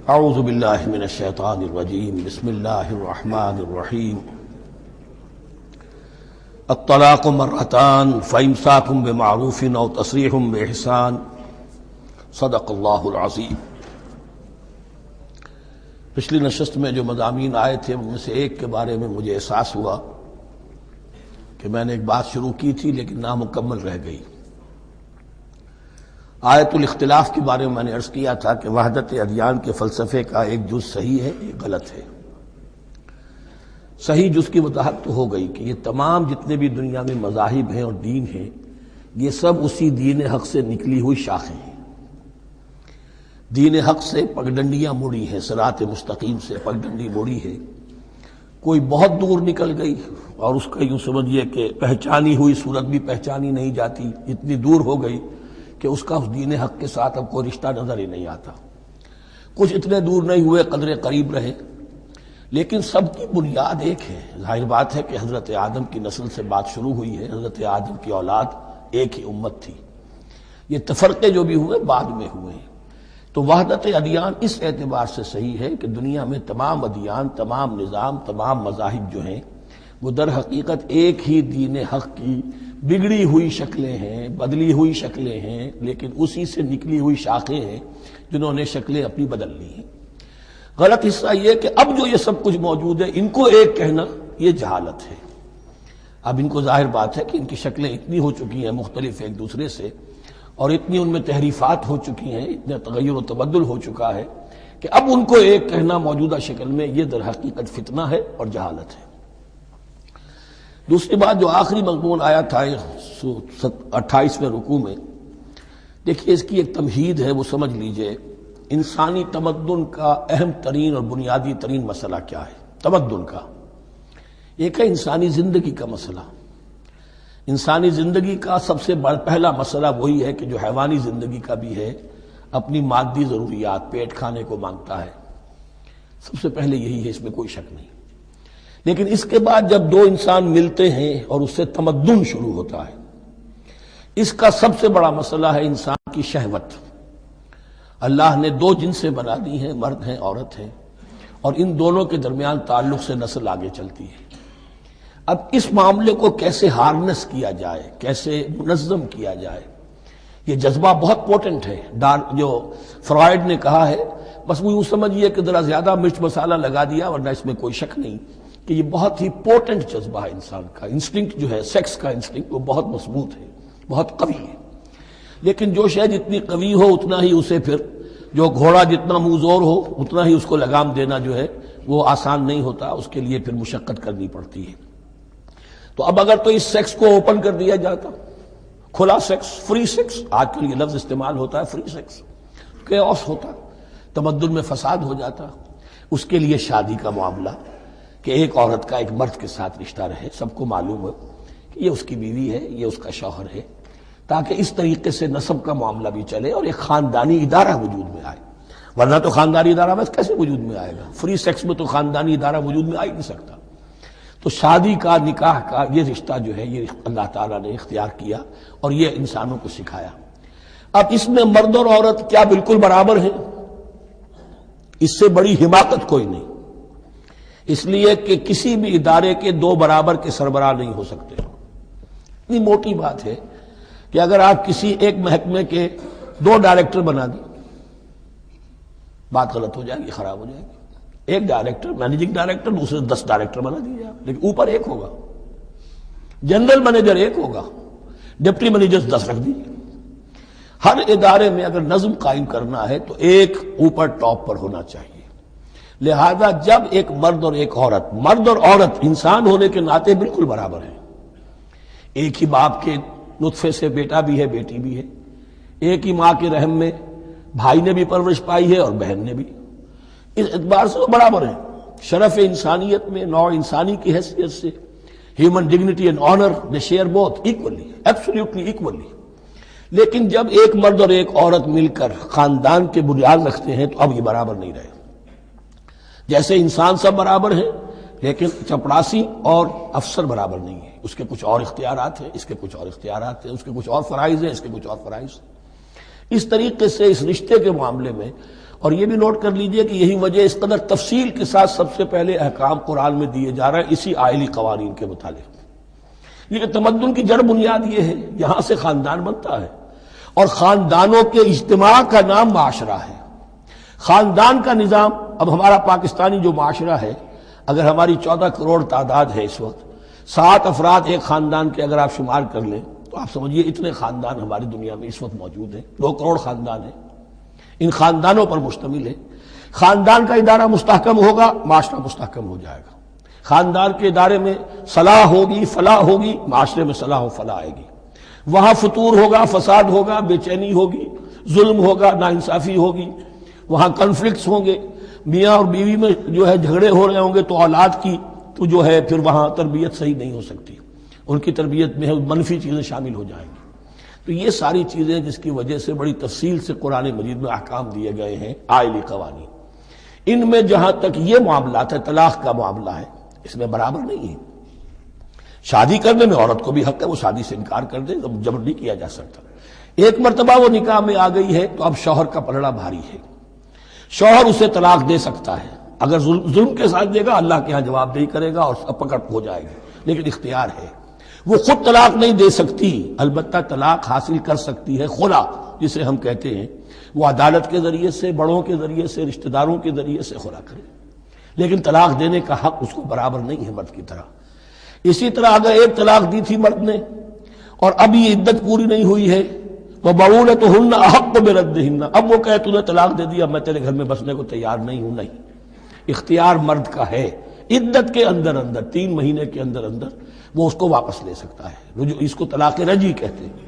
اعوذ باللہ من الشیطان الرجیم بسم اللہ الرحمن الرحیم الطلاق مرتان فامساک بمعروف او تسریح باحسان صدق اللہ العظیم۔ پچھلی نشست میں جو مضامین آئے تھے ان میں سے ایک کے بارے میں مجھے احساس ہوا کہ میں نے ایک بات شروع کی تھی لیکن نامکمل رہ گئی۔ آیت الاختلاف کے بارے میں میں نے عرض کیا تھا کہ وحدت ادیان کے فلسفے کا ایک جز صحیح ہے، ایک غلط ہے۔ صحیح جز کی وضاحت تو ہو گئی کہ یہ تمام جتنے بھی دنیا میں مذاہب ہیں اور دین ہیں یہ سب اسی دین حق سے نکلی ہوئی شاخیں ہیں۔ دین حق سے پگڈنڈیاں مڑی ہیں، صراط مستقیم سے پگڈنڈی مڑی ہے، کوئی بہت دور نکل گئی اور اس کا یوں سمجھیے کہ پہچانی ہوئی صورت بھی پہچانی نہیں جاتی، اتنی دور ہو گئی کہ اس کا اس دین حق کے ساتھ اب کوئی رشتہ نظر ہی نہیں آتا۔ کچھ اتنے دور نہیں ہوئے، قدرے قریب رہے، لیکن سب کی بنیاد ایک ہے۔ ظاہر بات ہے کہ حضرت آدم کی نسل سے بات شروع ہوئی ہے، حضرت آدم کی اولاد ایک ہی امت تھی۔ یہ تفرقے جو بھی ہوئے بعد میں ہوئے ہیں۔ تو وحدت ادیان اس اعتبار سے صحیح ہے کہ دنیا میں تمام ادیان، تمام نظام، تمام مذاہب جو ہیں وہ در حقیقت ایک ہی دین حق کی بگڑی ہوئی شکلیں ہیں، بدلی ہوئی شکلیں ہیں، لیکن اسی سے نکلی ہوئی شاخیں ہیں جنہوں نے شکلیں اپنی بدل لی ہیں۔ غلط حصہ یہ کہ اب جو یہ سب کچھ موجود ہے ان کو ایک کہنا یہ جہالت ہے۔ اب ان کو ظاہر بات ہے کہ ان کی شکلیں اتنی ہو چکی ہیں مختلف ایک دوسرے سے، اور اتنی ان میں تحریفات ہو چکی ہیں، اتنا تغیر و تبدل ہو چکا ہے کہ اب ان کو ایک کہنا موجودہ شکل میں یہ در حقیقت فتنہ ہے اور جہالت ہے۔ دوسری بات جو آخری مضمون آیا تھا 28ویں رکوع میں، دیکھیے اس کی ایک تمہید ہے، وہ سمجھ لیجئے۔ انسانی تمدن کا اہم ترین اور بنیادی ترین مسئلہ کیا ہے تمدن کا؟ ایک ہے انسانی زندگی کا مسئلہ۔ انسانی زندگی کا سب سے پہلا مسئلہ وہی ہے کہ جو حیوانی زندگی کا بھی ہے، اپنی مادی ضروریات، پیٹ کھانے کو مانگتا ہے، سب سے پہلے یہی ہے، اس میں کوئی شک نہیں۔ لیکن اس کے بعد جب دو انسان ملتے ہیں اور اس سے تمدن شروع ہوتا ہے، اس کا سب سے بڑا مسئلہ ہے انسان کی شہوت۔ اللہ نے دو جنسیں بنا دی ہیں، مرد ہیں، عورت ہیں، اور ان دونوں کے درمیان تعلق سے نسل آگے چلتی ہے۔ اب اس معاملے کو کیسے ہارنس کیا جائے، کیسے منظم کیا جائے، یہ جذبہ بہت پوٹنٹ ہے۔ جو فرائڈ نے کہا ہے، بس وہ یوں سمجھیے کہ ذرا زیادہ مرچ مسالہ لگا دیا، ورنہ اس میں کوئی شک نہیں کہ یہ بہت ہی پوٹنٹ جذبہ ہے انسان کا۔ انسٹنکٹ جو ہے، سیکس کا انسٹنکٹ، وہ بہت مضبوط ہے، بہت قوی ہے۔ لیکن جو شے جتنی قوی ہو اتنا ہی اسے پھر، جو گھوڑا جتنا منہ زور ہو اتنا ہی اس کو لگام دینا جو ہے وہ آسان نہیں ہوتا، اس کے لیے پھر مشقت کرنی پڑتی ہے۔ تو اب اگر تو اس سیکس کو اوپن کر دیا جاتا، کھلا سیکس، فری سیکس، آج کل یہ لفظ استعمال ہوتا ہے، فری سیکس، کیوس ہوتا، تمدن میں فساد ہو جاتا۔ اس کے لیے شادی کا معاملہ کہ ایک عورت کا ایک مرد کے ساتھ رشتہ رہے، سب کو معلوم ہو کہ یہ اس کی بیوی ہے، یہ اس کا شوہر ہے، تاکہ اس طریقے سے نسب کا معاملہ بھی چلے اور ایک خاندانی ادارہ وجود میں آئے۔ ورنہ تو خاندانی ادارہ بس کیسے وجود میں آئے گا؟ فری سیکس میں تو خاندانی ادارہ وجود میں آ ہی نہیں سکتا۔ تو شادی کا، نکاح کا یہ رشتہ جو ہے یہ اللہ تعالیٰ نے اختیار کیا اور یہ انسانوں کو سکھایا۔ اب اس میں مرد اور عورت کیا بالکل برابر ہیں؟ اس سے بڑی حماقت کوئی نہیں، اس لیے کہ کسی بھی ادارے کے دو برابر کے سربراہ نہیں ہو سکتے۔ اتنی موٹی بات ہے کہ اگر آپ کسی ایک محکمے کے دو ڈائریکٹر بنا دیں، بات غلط ہو جائے گی، خراب ہو جائے گی۔ ایک ڈائریکٹر، مینیجنگ ڈائریکٹر، دوسرے 10 ڈائریکٹر بنا دیجیے آپ، لیکن اوپر ایک ہوگا، جنرل مینیجر ایک ہوگا، ڈپٹی مینیجر 10 رکھ دیجیے۔ ہر ادارے میں اگر نظم قائم کرنا ہے تو ایک اوپر ٹاپ پر ہونا چاہیے۔ لہذا جب ایک مرد اور ایک عورت، مرد اور عورت انسان ہونے کے ناطے بالکل برابر ہیں، ایک ہی باپ کے نطفے سے بیٹا بھی ہے، بیٹی بھی ہے، ایک ہی ماں کے رحم میں بھائی نے بھی پرورش پائی ہے اور بہن نے بھی، اس اعتبار سے وہ برابر ہیں۔ شرف انسانیت میں، نوع انسانی کی حیثیت سے، human dignity and honour, they share both equally, absolutely equally. لیکن جب ایک مرد اور ایک عورت مل کر خاندان کے بنیاد رکھتے ہیں تو اب یہ برابر نہیں رہے۔ جیسے انسان سب برابر ہیں، لیکن چپڑاسی اور افسر برابر نہیں ہے، اس کے کچھ اور اختیارات ہیں، اس کے کچھ اور اختیارات ہیں، اس کے کچھ اور فرائض ہیں، اس کے کچھ اور فرائض ہیں۔ اس طریقے سے اس رشتے کے معاملے میں اور یہ بھی نوٹ کر لیجئے کہ یہی وجہ اس قدر تفصیل کے ساتھ سب سے پہلے احکام قرآن میں دیے جا رہے ہیں اسی آئلی قوانین کے متعلق۔ یہ تمدن کی جڑ بنیاد یہ ہے، یہاں سے خاندان بنتا ہے، اور خاندانوں کے اجتماع کا نام معاشرہ ہے۔ خاندان کا نظام، اب ہمارا پاکستانی جو معاشرہ ہے، اگر ہماری 14 کروڑ تعداد ہے اس وقت، 7 افراد ایک خاندان کے اگر آپ شمار کر لیں تو آپ سمجھیے اتنے خاندان ہماری دنیا میں اس وقت موجود ہیں، 2 کروڑ خاندان ہیں، ان خاندانوں پر مشتمل ہے۔ خاندان کا ادارہ مستحکم ہوگا، معاشرہ مستحکم ہو جائے گا۔ خاندان کے ادارے میں صلاح ہوگی، فلاح ہوگی، معاشرے میں صلاح و فلاح آئے گی۔ وہاں فتور ہوگا، فساد ہوگا، بے چینی ہوگی، ظلم ہوگا، ناانصافی ہوگی، وہاں کنفلکٹس ہوں گے، میاں اور بیوی میں جو ہے جھگڑے ہو رہے ہوں گے تو اولاد کی تو جو ہے پھر وہاں تربیت صحیح نہیں ہو سکتی، ان کی تربیت میں منفی چیزیں شامل ہو جائیں گی۔ تو یہ ساری چیزیں جس کی وجہ سے بڑی تفصیل سے قرآن مجید میں احکام دیے گئے ہیں آئلی قوانین، ان میں جہاں تک یہ معاملات ہے، طلاق کا معاملہ ہے، اس میں برابر نہیں ہے۔ شادی کرنے میں عورت کو بھی حق ہے، وہ شادی سے انکار کر دے، جبر نہیں کیا جا سکتا۔ ایک مرتبہ وہ نکاح میں آ گئی ہے تو اب شوہر کا پلڑا بھاری ہے، شوہر اسے طلاق دے سکتا ہے، اگر ظلم کے ساتھ دے گا اللہ کے ہاں جواب دہی کرے گا اور پکڑ ہو جائے گی، لیکن اختیار ہے۔ وہ خود طلاق نہیں دے سکتی، البتہ طلاق حاصل کر سکتی ہے، خلا جسے ہم کہتے ہیں، وہ عدالت کے ذریعے سے، بڑوں کے ذریعے سے، رشتہ داروں کے ذریعے سے خلا کرے، لیکن طلاق دینے کا حق اس کو برابر نہیں ہے مرد کی طرح۔ اسی طرح اگر ایک طلاق دی تھی مرد نے اور اب یہ عدت پوری نہیں ہوئی ہے، وَبَعُولَتُهُنَّ أَحَقُّ بِرَدِّهِنَّ، اب وہ کہے تو نے طلاق دے دیا، میں تیرے گھر میں بسنے کو تیار نہیں ہوں، نہیں، اختیار مرد کا ہے، عدت کے اندر 3 مہینے کے اندر وہ اس کو واپس لے سکتا ہے، اس کو طلاق رجعی کہتے ہیں۔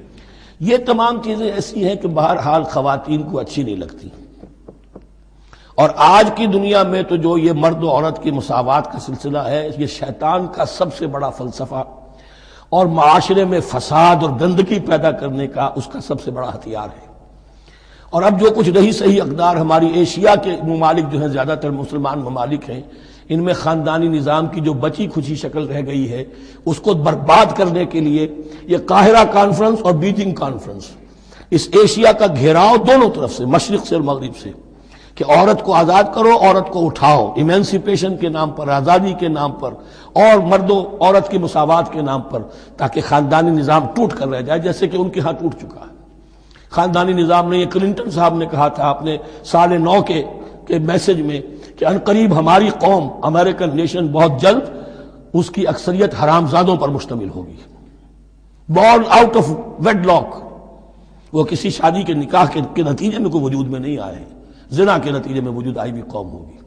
یہ تمام چیزیں ایسی ہیں کہ بہرحال خواتین کو اچھی نہیں لگتی، اور آج کی دنیا میں تو جو یہ مرد و عورت کی مساوات کا سلسلہ ہے، یہ شیطان کا سب سے بڑا فلسفہ اور معاشرے میں فساد اور گندگی پیدا کرنے کا اس کا سب سے بڑا ہتھیار ہے۔ اور اب جو کچھ رہی صحیح اقدار ہماری ایشیا کے ممالک جو ہیں، زیادہ تر مسلمان ممالک ہیں، ان میں خاندانی نظام کی جو بچی کھچی شکل رہ گئی ہے اس کو برباد کرنے کے لیے یہ قاہرہ کانفرنس اور بیجنگ کانفرنس، اس ایشیا کا گھیراؤ دونوں طرف سے، مشرق سے اور مغرب سے، کہ عورت کو آزاد کرو، عورت کو اٹھاؤ، ایمینسیپیشن کے نام پر، آزادی کے نام پر، اور مرد و عورت کی مساوات کے نام پر، تاکہ خاندانی نظام ٹوٹ کر رہ جائے، جیسے کہ ان کے ہاں ٹوٹ چکا ہے خاندانی نظام نے۔ یہ کلنٹن صاحب نے کہا تھا اپنے سال 9 کے میسج میں کہ عنقریب ہماری قوم، امریکن نیشن، بہت جلد اس کی اکثریت حرامزادوں پر مشتمل ہوگی، born out of wedlock, وہ کسی شادی کے نکاح کے نتیجے میں کوئی وجود میں نہیں آئے ہیں، زنا کے نتیجے میں وجود آئی بھی قوم ہوگی۔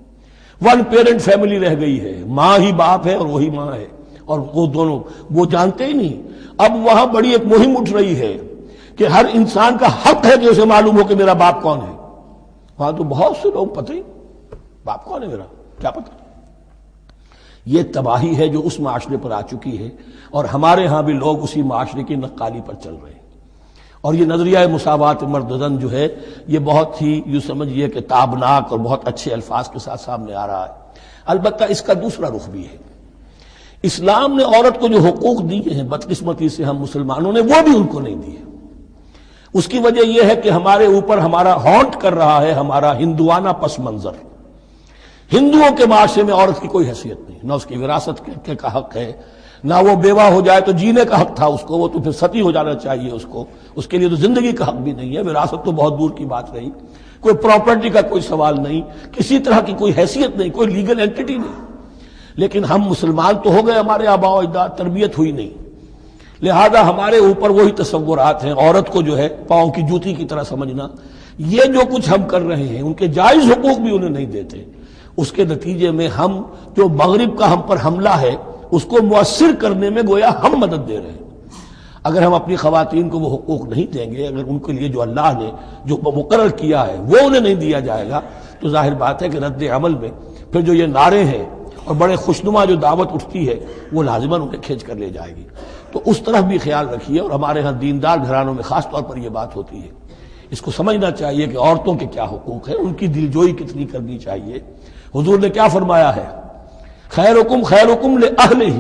1 پیرنٹ فیملی رہ گئی ہے، ماں ہی باپ ہے اور وہی ماں ہے، اور وہ دونوں وہ جانتے ہی نہیں۔ اب وہاں بڑی ایک مہم اٹھ رہی ہے کہ ہر انسان کا حق ہے کہ اسے معلوم ہو کہ میرا باپ کون ہے۔ وہاں تو بہت سے لوگ پتہ ہی باپ کون ہے میرا، کیا پتہ۔ یہ تباہی ہے جو اس معاشرے پر آ چکی ہے، اور ہمارے ہاں بھی لوگ اسی معاشرے کی نقالی پر چل رہے ہیں۔ اور یہ نظریہ مساوات مرد و زن جو ہے، یہ بہت ہی یوں سمجھیے کہ تابناک اور بہت اچھے الفاظ کے ساتھ سامنے آ رہا ہے۔ البتہ اس کا دوسرا رخ بھی ہے، اسلام نے عورت کو جو حقوق دیے ہیں بدقسمتی سے ہم مسلمانوں نے وہ بھی ان کو نہیں دیے۔ اس کی وجہ یہ ہے کہ ہمارے اوپر ہمارا ہانٹ کر رہا ہے ہمارا ہندوانہ پس منظر۔ ہندوؤں کے معاشرے میں عورت کی کوئی حیثیت نہیں، نہ اس کی وراثت کا حق ہے، نہ وہ بیوہ ہو جائے تو جینے کا حق تھا اس کو، وہ تو پھر ستی ہو جانا چاہیے اس کو، اس کے لیے تو زندگی کا حق بھی نہیں ہے، وراثت تو بہت دور کی بات رہی، کوئی پراپرٹی کا کوئی سوال نہیں، کسی طرح کی کوئی حیثیت نہیں، کوئی لیگل اینٹیٹی نہیں۔ لیکن ہم مسلمان تو ہو گئے، ہمارے آباء و اجداد، تربیت ہوئی نہیں، لہذا ہمارے اوپر وہی تصورات ہیں، عورت کو جو ہے پاؤں کی جوتی کی طرح سمجھنا۔ یہ جو کچھ ہم کر رہے ہیں ان کے جائز حقوق بھی انہیں نہیں دیتے، اس کے نتیجے میں ہم جو مغرب کا ہم پر حملہ ہے اس کو مؤثر کرنے میں گویا ہم مدد دے رہے ہیں۔ اگر ہم اپنی خواتین کو وہ حقوق نہیں دیں گے، اگر ان کے لیے جو اللہ نے جو مقرر کیا ہے وہ انہیں نہیں دیا جائے گا، تو ظاہر بات ہے کہ رد عمل میں پھر جو یہ نعرے ہیں اور بڑے خوشنما جو دعوت اٹھتی ہے وہ لازماً انہیں کھینچ کر لے جائے گی۔ تو اس طرف بھی خیال رکھیے، اور ہمارے ہاں دیندار گھرانوں میں خاص طور پر یہ بات ہوتی ہے، اس کو سمجھنا چاہیے کہ عورتوں کے کیا حقوق ہیں، ان کی دلجوئی کتنی کرنی چاہیے۔ حضور نے کیا فرمایا ہے؟ خیرکم خیرکم لأہلہ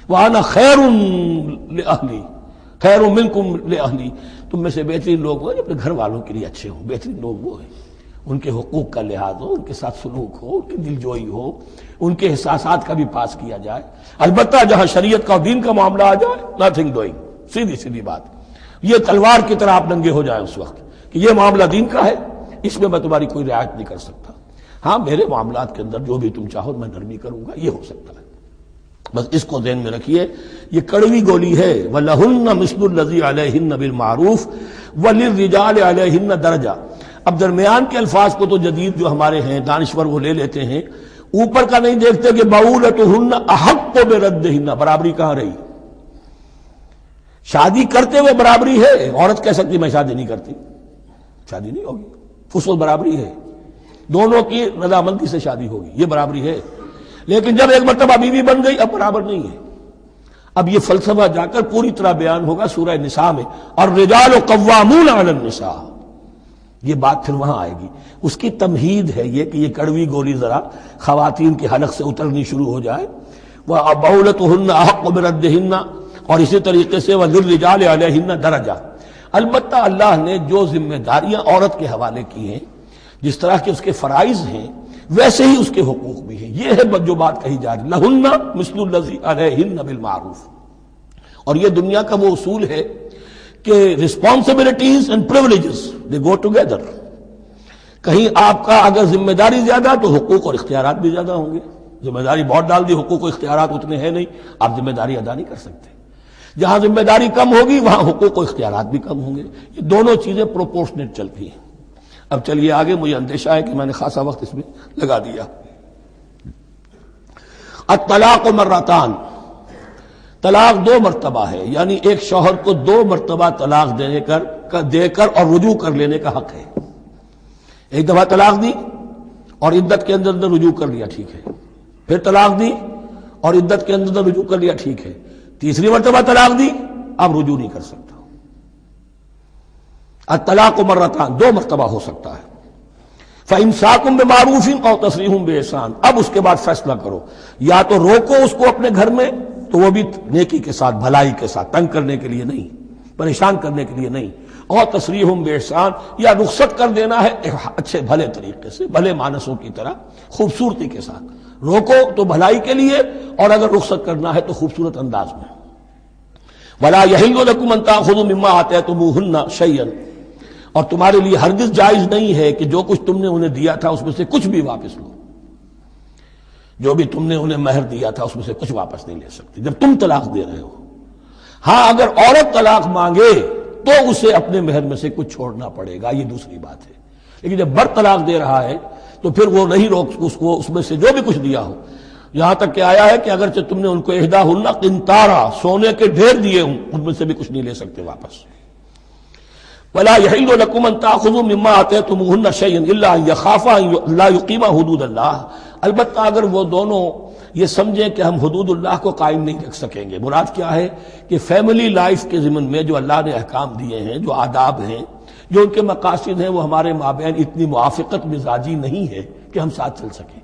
وانا خیر لأہلی، خیر منکم لأہلی، تم میں سے بہترین لوگ وہ جو اپنے گھر والوں کے لیے اچھے ہوں، بہترین لوگ وہ ہیں۔ ان کے حقوق کا لحاظ ہو، ان کے ساتھ سلوک ہو، ان کی دل جوئی ہو، ان کے احساسات کا بھی پاس کیا جائے۔ البتہ جہاں شریعت کا اور دین کا معاملہ آ جائے، نتھنگ ڈوئنگ، سیدھی سیدھی بات، یہ تلوار کی طرح آپ ننگے ہو جائیں اس وقت کہ یہ معاملہ دین کا ہے، اس میں میں تمہاری کوئی رعایت نہیں کر سکتا۔ ہاں میرے معاملات کے اندر جو بھی تم چاہو میں نرمی کروں گا، یہ ہو سکتا ہے۔ بس اس کو ذہن میں رکھیے، یہ کڑوی گولی ہے۔ وَلَهُنَّ مِثْلُ الَّذِي عَلَيْهِنَّ بِالْمَعْرُوفِ وَلِلرِّجَالِ عَلَيْهِنَّ دَرَجَةٌ۔ اب درمیان کے الفاظ کو تو جدید جو ہمارے ہیں دانشور وہ لے لیتے ہیں، اوپر کا نہیں دیکھتے کہ بَعُولَتُهُنَّ أَحَقُّ بِرَدِّهِنَّ، برابری کہاں رہی؟ شادی کرتے ہوئے برابری ہے، عورت کہہ سکتی میں شادی نہیں کرتی، شادی نہیں ہوگی، فصل برابری ہے، دونوں کی رضامندی سے شادی ہوگی، یہ برابری ہے۔ لیکن جب ایک مرتبہ بیوی بن گئی اب برابر نہیں ہے۔ اب یہ فلسفہ جا کر پوری طرح بیان ہوگا سورہ نساء میں، اور الرجال قوامون علی النساء، یہ بات پھر وہاں آئے گی۔ اس کی تمہید ہے یہ کہ یہ کڑوی گولی ذرا خواتین کے حلق سے اترنی شروع ہو جائے۔ وَبَعُولَتُهُنَّ أَحَقُّ بِرَدِّهِنَّ، اور اسی طریقے سے وَلِلرِّجَالِ عَلَيْهِنَّ دَرَجَةٌ۔ البتہ اللہ نے جو ذمہ داریاں عورت کے حوالے کی ہیں، جس طرح کے اس کے فرائض ہیں ویسے ہی اس کے حقوق بھی ہیں، یہ ہے جو بات کہی جا رہی، لہن مثل الذی علیہن بالمعروف۔ اور یہ دنیا کا وہ اصول ہے کہ responsibilities and privileges they go together. کہیں آپ کا اگر ذمہ داری زیادہ تو حقوق اور اختیارات بھی زیادہ ہوں گے، ذمہ داری بہت ڈال دی، حقوق و اختیارات اتنے ہیں نہیں، آپ ذمہ داری ادا نہیں کر سکتے۔ جہاں ذمہ داری کم ہوگی وہاں حقوق و اختیارات بھی کم ہوں گے، یہ دونوں چیزیں پروپورشنیٹ چلتی ہیں۔ اب چلیے آگے، مجھے اندیشہ ہے کہ میں نے خاصا وقت اس میں لگا دیا۔ الطلاق مرتان، طلاق 2 مرتبہ ہے، یعنی ایک شوہر کو 2 مرتبہ طلاق دے کر اور رجوع کر لینے کا حق ہے۔ ایک دفعہ طلاق دی اور عدت کے اندر رجوع کر لیا، ٹھیک ہے، پھر طلاق دی اور عدت کے اندر رجوع کر لیا، ٹھیک ہے، تیسری مرتبہ طلاق دی، اب رجوع نہیں کر سکتا۔ الطلاق مرتان، 2 مرتبہ ہو سکتا ہے۔ فَإِمْسَاكٌ بِمَعْرُوفٍ أَوْ تَسْرِيحٌ بِإِحْسَانٍ، اب اس کے بعد فیصلہ کرو، یا تو روکو اس کو اپنے گھر میں تو وہ بھی نیکی کے ساتھ، بھلائی کے ساتھ، تنگ کرنے کے لیے نہیں، پریشان کرنے کے لیے نہیں، اور تسریح بِإِحْسَان، یا رخصت کر دینا ہے اچھے بھلے طریقے سے، بھلے مانسوں کی طرح خوبصورتی کے ساتھ، روکو تو بھلائی کے لیے، اور اگر رخصت کرنا ہے تو خوبصورت انداز میں۔ وَلَا يَحِلُّ لَكُمْ أَن تَأْخُذُوا مِمَّا آتَيْتُمُوهُنَّ شَيْئًا، اور تمہارے لیے ہرگز جائز نہیں ہے کہ جو کچھ تم نے انہیں دیا تھا اس میں سے کچھ بھی واپس لو، جو بھی تم نے انہیں مہر دیا تھا اس میں سے کچھ واپس نہیں لے سکتے جب تم طلاق دے رہے ہو۔ ہاں اگر عورت طلاق مانگے تو اسے اپنے مہر میں سے کچھ چھوڑنا پڑے گا، یہ دوسری بات ہے، لیکن جب بر طلاق دے رہا ہے تو پھر وہ نہیں روک اس کو اس میں سے جو بھی کچھ دیا ہو۔ یہاں تک کہ آیا ہے کہ اگرچہ تم نے ان کو احداہن قنطارا، سونے کے ڈھیر دیے ہوں، ان میں سے بھی کچھ نہیں لے سکتے واپس۔ وَلَا يَحِلُّ لَكُمْ أَن تَأْخُذُوا مِمَّا آتَيْتُمُوهُنَّ شَيْئًا إِلَّا أَن يَخَافَا أَن لَّا يُقِيمَا حُدُودَ اللَّهِ، البتہ اگر وہ دونوں یہ سمجھیں کہ ہم حدود اللہ کو قائم نہیں رکھ سکیں گے۔ مراد کیا ہے کہ فیملی لائف کے ضمن میں جو اللہ نے احکام دیے ہیں، جو آداب ہیں، جو ان کے مقاصد ہیں، وہ ہمارے مابین اتنی موافقت مزاجی نہیں ہے کہ ہم ساتھ چل سکیں۔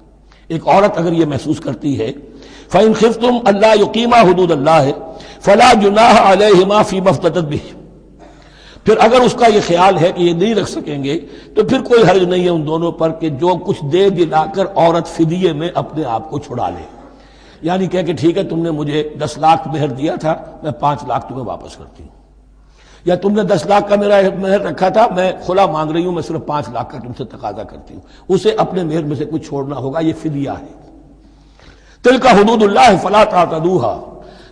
ایک عورت اگر یہ محسوس کرتی ہے فَإِنْ خِفْتُمْ أَلَّا يُقِيمَا حُدُودَ اللَّهِ فَلَا جُنَاحَ عَلَيْهِمَا فِي مَا افْتَدَتْ بِهِ، پھر اگر اس کا یہ خیال ہے کہ یہ نہیں رکھ سکیں گے تو پھر کوئی حرج نہیں ہے ان دونوں پر کہ جو کچھ دے دلا کر عورت فدیے میں اپنے آپ کو چھڑا لے، یعنی کہہ کہ ٹھیک ہے تم نے مجھے 10 لاکھ مہر دیا تھا، میں 5 لاکھ تمہیں واپس کرتی ہوں، یا تم نے 10 لاکھ کا میرا مہر رکھا تھا، میں خلا مانگ رہی ہوں، میں صرف 5 لاکھ کا تم سے تقاضا کرتی ہوں، اسے اپنے مہر میں سے کچھ چھوڑنا ہوگا، یہ فدیہ ہے۔ تلک حدود اللہ فلا تعتدوها،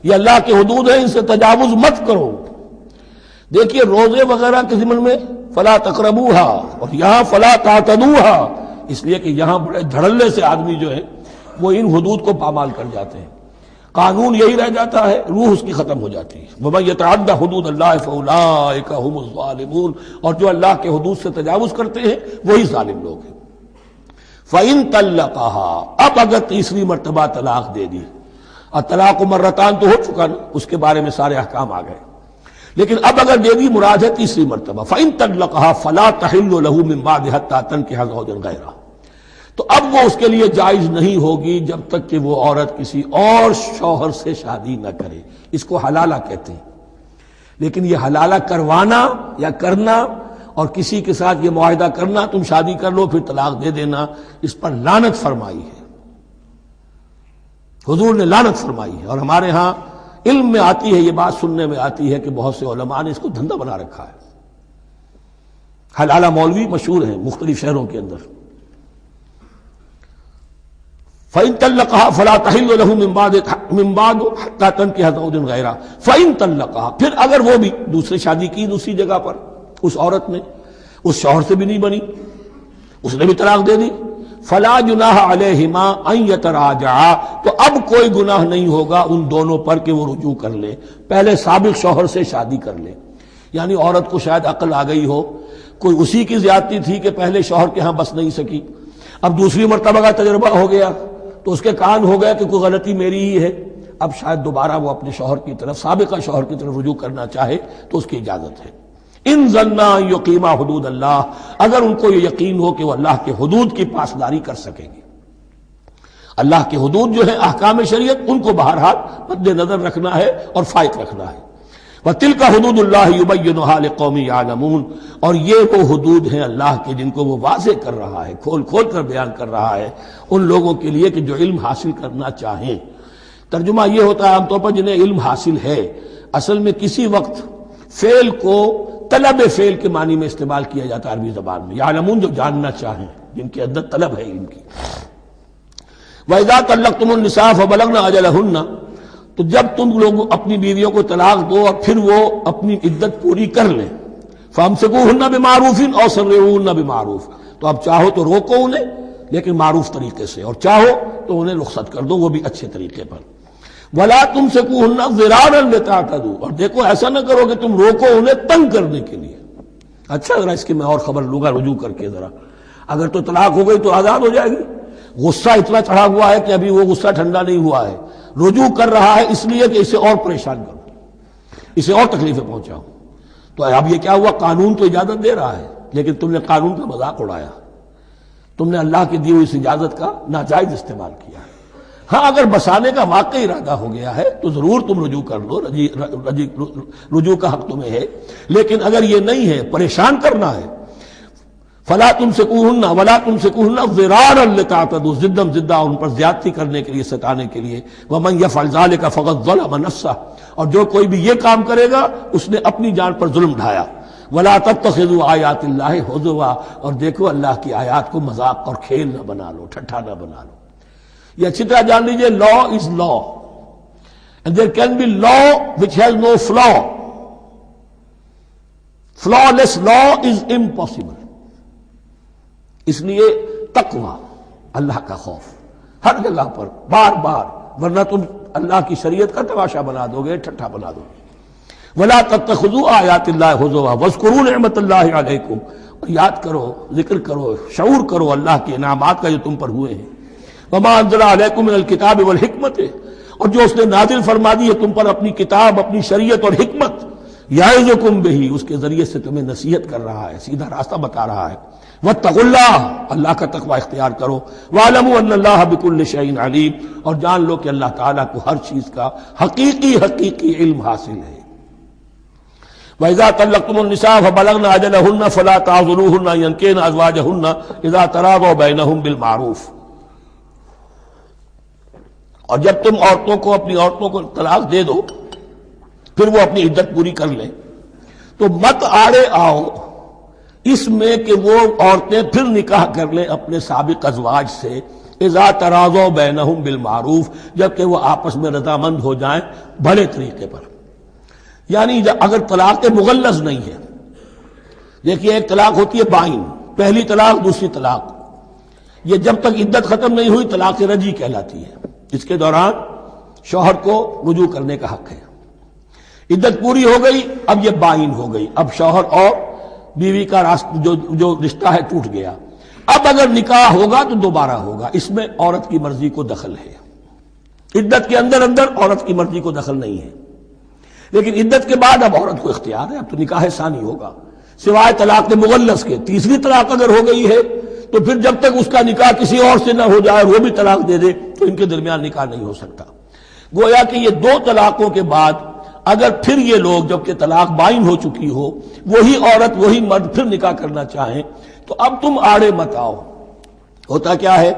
یہ اللہ کے حدود ہیں، ان سے تجاوز مت کرو۔ دیکھیے روزے وغیرہ کے ضمن میں فلا تقربوها، اور یہاں فلا تعتدوها، اس لیے کہ یہاں بڑے دھڑلے سے آدمی جو ہے وہ ان حدود کو پامال کر جاتے ہیں، قانون یہی رہ جاتا ہے، روح اس کی ختم ہو جاتی ہے۔ وَمَن يَتَعَدَّ حُدُودَ اللَّهِ فَأُولَٰئِكَ هُمُ الظَّالِمُونَ، اور جو اللہ کے حدود سے تجاوز کرتے ہیں وہی ظالم لوگ ہیں۔ فَإِن طَلَّقَهَا، اب اگر تیسری مرتبہ طلاق دے دی، اور طلاق مرتان تو ہو چکا نا، اس کے بارے میں سارے احکام آ گئے، لیکن اب اگر دے دی مراد ہے تیسری مرتبہ، فَإِن طَلَّقَهَا فَلَا تَحِلُّ لَهُ مِن بَعْدُ حَتَّىٰ تَنكِحَ زَوْجًا غَيْرَهُ، تو اب وہ اس کے لیے جائز نہیں ہوگی جب تک کہ وہ عورت کسی اور شوہر سے شادی نہ کرے، اس کو حلالہ کہتے ہیں۔ لیکن یہ حلالہ کروانا یا کرنا اور کسی کے ساتھ یہ معاہدہ کرنا تم شادی کر لو پھر طلاق دے دینا، اس پر لعنت فرمائی ہے، حضور نے لعنت فرمائی ہے۔ اور ہمارے ہاں علم میں آتی ہے، یہ بات سننے میں آتی ہے کہ بہت سے علماء نے اس کو دھندا بنا رکھا ہے۔ حلالہ مولوی مشہور ہیں مختلف شہروں کے اندر، فَإِن طَلَّقَهَا فَلَا تَحِلُّ لَهُ مِن بَعْدُ حَتَّى تَنكِحَ زَوْجًا غَيْرَهُ فَإِن طَلَّقَهَا، پھر اگر وہ بھی دوسری شادی کی دوسری جگہ پر، اس عورت نے اس شوہر سے بھی نہیں بنی، اس نے بھی طلاق دے دی، فَلَا جُنَاحَ عَلَيْهِمَا أَن يَتَرَاجَعَا، تو اب کوئی گناہ نہیں ہوگا ان دونوں پر کہ وہ رجوع کر لیں، پہلے سابق شوہر سے شادی کر لیں۔ یعنی عورت کو شاید عقل آ گئی ہو، کوئی اسی کی زیادتی تھی کہ پہلے شوہر کے ہاں بس نہیں سکی، اب دوسری مرتبہ کا تجربہ ہو گیا تو اس کے کان ہو گیا کہ کوئی غلطی میری ہی ہے، اب شاید دوبارہ وہ اپنے شوہر کی طرف، سابقہ شوہر کی طرف رجوع کرنا چاہے تو اس کی اجازت ہے۔ ان ظنا یقیما حدود اللہ، اگر ان کو یہ یقین ہو کہ وہ اللہ کے حدود کی پاسداری کر سکیں گے۔ اللہ کے حدود جو ہے احکام شریعت، ان کو بہرحال مد نظر رکھنا ہے اور فائق رکھنا ہے۔ وَتِلْكَ حُدُودُ اللَّهِ يُبَيِّنُهَا لِقَوْمٍ يَعْلَمُونَ، اور یہ وہ حدود ہیں اللہ کے جن کو وہ واضح کر رہا ہے، کھول کھول کر بیان کر رہا ہے ان لوگوں کے لیے کہ جو علم حاصل کرنا چاہیں۔ ترجمہ یہ ہوتا ہے عام طور پر جنہیں علم حاصل ہے، اصل میں کسی وقت فعل کو طلب فعل کے معنی میں استعمال کیا جاتا ہے عربی زبان میں، یعلمون جو جاننا چاہیں، جن کے اندر طلب ہے علم کی۔ وَإِذَا طَلَّقْتُمُ النِّسَاءَ فَبَلَغْنَ أَجَلَهُنَّ، تو جب تم لوگ اپنی بیویوں کو طلاق دو اور پھر وہ اپنی عدت پوری کر لیں، فَأَمْسِكُوهُنَّ بِمَعْرُوفٍ أَوْ سَرِّحُوهُنَّ بِمَعْرُوفٍ، تو اب چاہو تو روکو انہیں لیکن معروف طریقے سے، اور چاہو تو انہیں رخصت کر دو وہ بھی اچھے طریقے پر۔ وَلَا تُمْسِكُوهُنَّ ضِرَارًا لِتَعْتَدُوا، اور دیکھو ایسا نہ کرو کہ تم روکو انہیں تنگ کرنے کے لیے۔ اچھا ذرا اس کی میں اور خبر لوں گا رجوع کر کے، ذرا اگر تو طلاق ہو گئی تو آزاد ہو جائے گی، غصہ اتنا چڑھا ہوا ہے کہ ابھی وہ غصہ ٹھنڈا نہیں ہوا ہے، رجوع کر رہا ہے اس لیے کہ اسے اور پریشان کروں، اسے اور تکلیفیں پہنچاؤں۔ تو اب یہ کیا ہوا، قانون تو اجازت دے رہا ہے لیکن تم نے قانون کا مذاق اڑایا، تم نے اللہ کی دی ہوئی اس اجازت کا ناجائز استعمال کیا۔ ہاں اگر بسانے کا واقعی ارادہ ہو گیا ہے تو ضرور تم رجوع کر لو، رجوع کا حق تمہیں ہے، لیکن اگر یہ نہیں ہے، پریشان کرنا ہے، فلا تمسکوہن ولا تمسکوہن ضرارا لتعتدوا، ضدم ضدہ ان پر زیادتی کرنے کے لیے، ستانے کے لیے۔ ومن یفعل ذلک فقد ظلم نفسہ، اور جو کوئی بھی یہ کام کرے گا اس نے اپنی جان پر ظلم ڈھایا۔ ولا تتخذوا آیات اللہ ہزوا، اور دیکھو اللہ کی آیات کو مذاق اور کھیل نہ بنا لو، ٹھٹھا نہ بنا لو۔ یہ اچھی طرح جان لیجئے، لا از لا and there can be law which has no flaw. Flawless law is impossible. اس لیے تقوی، اللہ کا خوف ہر جگہ پر بار بار، ورنہ تم اللہ کی شریعت کا تماشا بنا دو گے، ٹھٹھا بنا دو گے۔ وَلَا تَتَّخِذُوا آیَاتِ اللَّهِ هُزُوًا وَاذْكُرُوا نِعْمَتَ اللَّهِ عَلَيْكُمْ، اور یاد کرو، ذکر کرو، شعور کرو اللہ کے انعامات کا جو تم پر ہوئے ہیں۔ وَمَا أَنزَلَ عَلَيْكُمْ مِنَ الْكِتَابِ وَالْحِكْمَةِ، اور جو اس نے نازل فرما دی ہے تم پر اپنی کتاب، اپنی شریعت اور حکمت، یعظکم بہ، اس کے ذریعے سے تمہیں نصیحت کر رہا ہے، سیدھا راستہ بتا رہا ہے۔ واتقوا اللہ، اللہ کا تقوی اختیار کرو۔ وَاعْلَمُوا أَنَّ اللَّهَ بِكُلِّ شَيْءٍ عَلِيمٌ، اور جان لو کہ اللہ تعالیٰ کو ہر چیز کا حقیقی علم حاصل ہے۔ وَإِذَا طَلَّقْتُمُ النِّسَاءَ فَبَلَغْنَ أَجَلَهُنَّ فَلَا تَعْضُلُوهُنَّ أَن يَنكِحْنَ أَزْوَاجَهُنَّ إِذَا تَرَاضَوْا بَيْنَهُم بِالْمَعْرُوفِ، اور جب تم عورتوں کو، اپنی عورتوں کو طلاق دے دو پھر وہ اپنی عدت پوری کر لیں، تو مت آڑے آؤ اس میں کہ وہ عورتیں پھر نکاح کر لیں اپنے سابق ازواج سے، اذا تراضوا بینہم بالمعروف، جبکہ وہ آپس میں رضامند ہو جائیں بھلے طریقے پر۔ یعنی اگر طلاق مغلظ نہیں ہے، دیکھیے ایک طلاق ہوتی ہے بائن، پہلی طلاق دوسری طلاق، یہ جب تک عدت ختم نہیں ہوئی طلاق رجعی کہلاتی ہے، اس کے دوران شوہر کو رجوع کرنے کا حق ہے۔ عدت پوری ہو گئی، اب یہ بائن ہو گئی، اب شوہر اور بیوی کا جو رشتہ ہے ٹوٹ گیا۔ اب اگر نکاح ہوگا تو دوبارہ ہوگا، اس میں عورت کی مرضی کو دخل ہے۔ عدت کے اندر عورت کی مرضی کو دخل نہیں ہے، لیکن عدت کے بعد اب عورت کو اختیار ہے، اب تو نکاح ثانی ہوگا، سوائے طلاق مغلظ کے۔ تیسری طلاق اگر ہو گئی ہے تو پھر جب تک اس کا نکاح کسی اور سے نہ ہو جائے، وہ بھی طلاق دے دے، تو ان کے درمیان نکاح نہیں ہو سکتا۔ گویا کہ یہ دو طلاقوں کے بعد اگر پھر یہ لوگ جبکہ طلاق بائن ہو چکی ہو وہی عورت وہی مرد پھر نکاح کرنا چاہیں تو اب تم آڑے مت آؤ. ہوتا کیا ہے،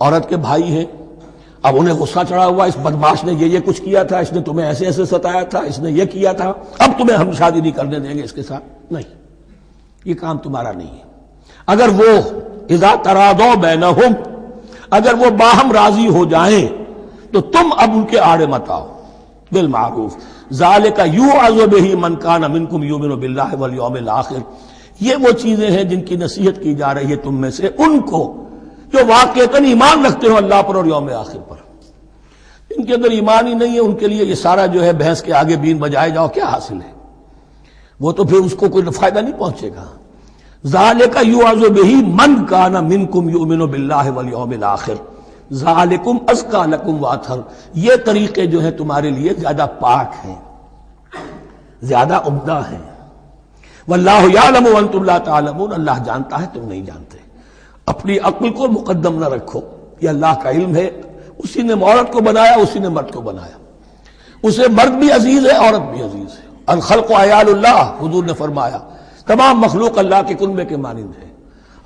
عورت کے بھائی ہیں، اب انہیں غصہ چڑھا ہوا اس بدماش نے یہ کچھ کیا تھا، اس نے تمہیں ایسے ایسے ستایا تھا، اس نے یہ کیا تھا، اب تمہیں ہم شادی نہیں کرنے دیں گے اس کے ساتھ. نہیں، یہ کام تمہارا نہیں ہے. اگر وہ اذا تراضوا بینہم، اگر وہ باہم راضی ہو جائیں تو تم اب ان کے آڑے مت آؤ. بالمعروف ذالک یوعظ بہ من کان منکم یؤمن باللہ والیوم الآخر. یہ وہ چیزیں ہیں جن کی نصیحت کی جا رہی ہے تم میں سے ان کو جو واقعتاً ایمان رکھتے ہو اللہ پر اور یوم آخر پر. ان کے اندر ایمان ہی نہیں ہے، ان کے لیے یہ سارا جو ہے بھینس کے آگے بین بجائے جاؤ کیا حاصل ہے، وہ تو پھر اس کو کوئی فائدہ نہیں پہنچے گا. ذالک یوعظ بہ من کان منکم یؤمن باللہ والیوم الآخر ذالکم ازکی لکم واطہر. یہ طریقے جو ہیں تمہارے لیے زیادہ پاک ہیں، زیادہ عمدہ ہیں. واللہ یعلم وانتم لا تعلمون، اللہ جانتا ہے تم نہیں جانتے. اپنی عقل کو مقدم نہ رکھو، یہ اللہ کا علم ہے. اسی نے عورت کو بنایا، اسی نے مرد کو بنایا. اسے مرد بھی عزیز ہے، عورت بھی عزیز ہے. الخلق عیال اللہ، حضور نے فرمایا تمام مخلوق اللہ کے کنبے کے مانند ہے.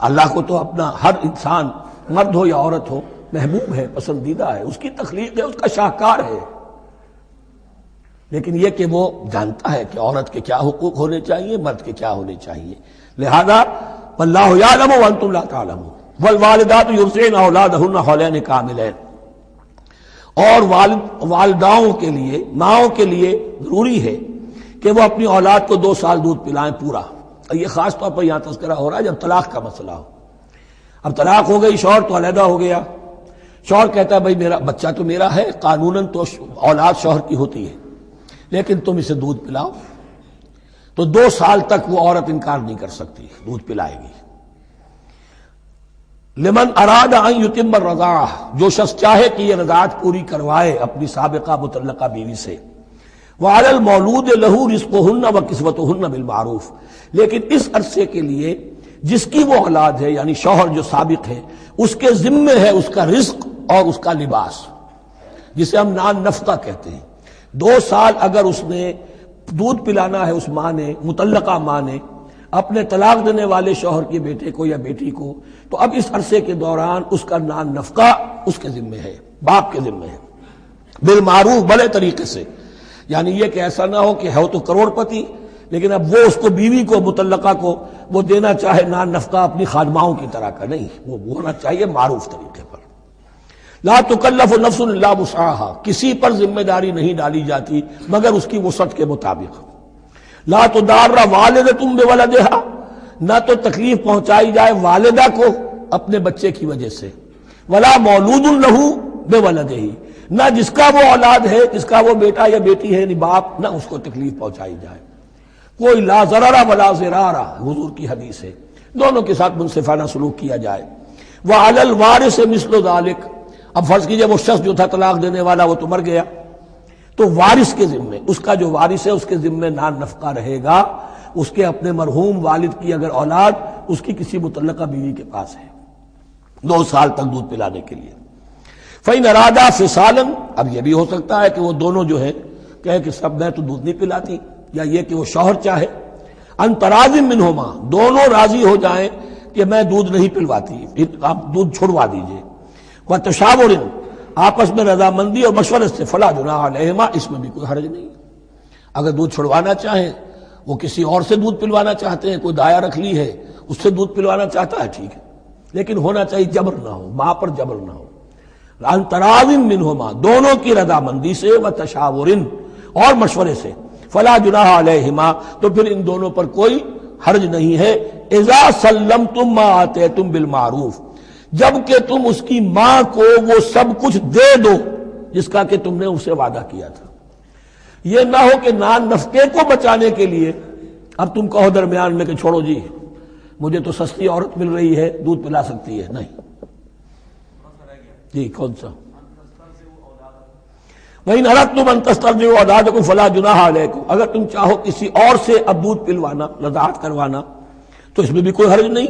اللہ کو تو اپنا ہر انسان مرد ہو یا عورت ہو محبوب ہے، پسندیدہ ہے، اس کی تخلیق ہے، اس کا شاہکار ہے. لیکن یہ کہ وہ جانتا ہے کہ عورت کے کیا حقوق ہونے چاہیے، مرد کے کیا ہونے چاہیے. لہذا واللہ یعلم وانتم لا تعلمون. والوالدات یرضعن اولادہن حولین کاملین. اور والداؤں کے لیے، ماؤں کے لیے ضروری ہے کہ وہ اپنی اولاد کو 2 سال دودھ پلائیں پورا. یہ خاص طور پر یہاں تذکرہ ہو رہا ہے جب طلاق کا مسئلہ ہو. اب طلاق ہو گئی، شوہر تو علیحدہ ہو گیا. شوہر کہتا ہے بھائی میرا بچہ تو میرا ہے، قانوناً تو اولاد شوہر کی ہوتی ہے، لیکن تم اسے دودھ پلاؤ. تو 2 سال تک وہ عورت انکار نہیں کر سکتی، دودھ پلائے گی. لمن اراد ان یتم الرضاعہ، جو شخص چاہے کہ یہ رضاعت پوری کروائے اپنی سابقہ مطلقہ بیوی سے. وعلی المولود لہ رزقہن وکسوتہن بالمعروف. لیکن اس عرصے کے لیے جس کی وہ اولاد ہے یعنی شوہر جو سابق ہے اس کے ذمے ہے اس کا رزق اور اس کا لباس، جسے ہم نان نفقہ کہتے ہیں. 2 سال اگر اس نے دودھ پلانا ہے اس ماں نے، مطلقہ ماں نے اپنے طلاق دینے والے شوہر کے بیٹے کو یا بیٹی کو، تو اب اس عرصے کے دوران اس کا نان نفقہ اس کے ذمے ہے، باپ کے ذمے ہے. بالمعروف، بڑے طریقے سے. یعنی یہ کہ ایسا نہ ہو کہ ہے تو کروڑ پتی لیکن اب وہ اس کو بیوی کو مطلقہ کو وہ دینا چاہے نان نفقہ اپنی خادماؤں کی طرح کا. نہیں، وہ ہونا چاہیے معروف طریقے پر. لا تکلف نفس الا وسعها، کسی پر ذمہ داری نہیں ڈالی جاتی مگر اس کی وسعت کے مطابق. لا تضار والدۃ بولدہا، نہ تو تکلیف پہنچائی جائے والدہ کو اپنے بچے کی وجہ سے. ولا مولود لہ بولدہ، نہ جس کا وہ اولاد ہے، جس کا وہ بیٹا یا بیٹی ہے یعنی باپ، نہ اس کو تکلیف پہنچائی جائے. کوئی لا ضرر ولا ضرار، حضور کی حدیث ہے، دونوں کے ساتھ منصفانہ سلوک کیا جائے. وعلی الوارث مثل ذلک، اب فرض کیجئے وہ شخص جو تھا طلاق دینے والا وہ تو مر گیا، تو وارث کے ذمے، اس کا جو وارث ہے اس کے ذمے نان نفقہ رہے گا. اس کے اپنے مرحوم والد کی اگر اولاد اس کی کسی مطلقہ بیوی کے پاس ہے 2 سال تک دودھ پلانے کے لیے. فإن ارادہ فصالا، اب یہ بھی ہو سکتا ہے کہ وہ دونوں جو ہے کہے کہ سب میں تو دودھ نہیں پلاتی، یا یہ کہ وہ شوہر چاہے ان تراض منہما، دونوں راضی ہو جائیں کہ میں دودھ نہیں پلواتی، آپ دودھ چھڑوا دیجئے. وتشاور، آپس میں رضامندی اور مشورے سے. فلا جناح علیہما، اس میں بھی کوئی حرج نہیں. اگر دودھ چھڑوانا چاہیں، وہ کسی اور سے دودھ پلوانا چاہتے ہیں، کوئی دایا رکھ لی ہے اس سے دودھ پلوانا چاہتا ہے، ٹھیک ہے، لیکن ہونا چاہیے جبر نہ ہو، ماں پر جبر نہ ہو. ان تراض منہما، دونوں کی رضامندی سے، وتشاور، اور مشورے سے. فلا جناح علیہما، تو پھر ان دونوں پر کوئی حرج نہیں ہے. اذا سلمتم ما آتیتم بالمعروف، جب کہ تم اس کی ماں کو وہ سب کچھ دے دو جس کا کہ تم نے اسے وعدہ کیا تھا. یہ نہ ہو کہ نان نفقے کو بچانے کے لیے اب تم کہو درمیان میں کہ چھوڑو جی مجھے تو سستی عورت مل رہی ہے دودھ پلا سکتی ہے. نہیں جی، کون سا؟ وَإِنْ أَرَدْتُمْ أَن تَسْتَرْضِعُوا أَوْلَادَكُمْ فَلَا جُنَاحَ عَلَيْكُمْ، اگر تم چاہو کسی اور سے اب دودھ پلوانا، رضاعت کروانا، تو اس میں بھی کوئی حرج نہیں.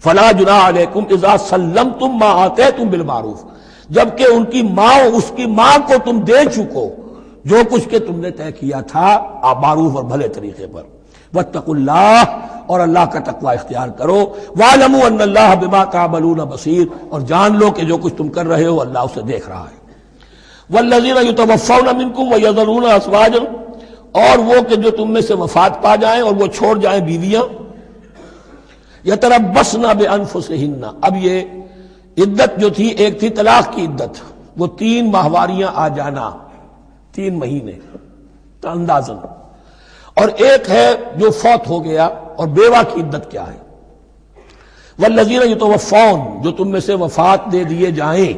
فَلَا جُنَاحَ عَلَيْكُمْ إِذَا سَلَّمْتُمْ مَا آتَيْتُمْ بِالْمَعْرُوف، جبکہ ان کی ماں، اس کی ماں کو تم دے چکو جو کچھ کہ تم نے طے کیا تھا معروف اور بھلے طریقے پر. واتقوا اللہ، اور اللہ کا تقوی اختیار کرو. واعلموا ان اللہ بما تعملون بصیر، اور جان لو کہ جو کچھ تم کر رہے ہو اللہ اسے دیکھ رہا ہے. والذین یتوفون منکم ویذرون ازواجا، اور وہ کہ جو تم میں سے وفات پا جائیں اور وہ چھوڑ جائیں بیویاں. یتربصن بانفسہن، اب یہ عدت جو تھی ایک تھی طلاق کی عدت، وہ 3 ماہواریاں آ جانا، 3 مہینے اندازن، اور ایک ہے جو فوت ہو گیا. اور بیوہ کی عدت کیا ہے؟ والذین یتوفون، جو تم میں سے وفات دے دیے جائیں،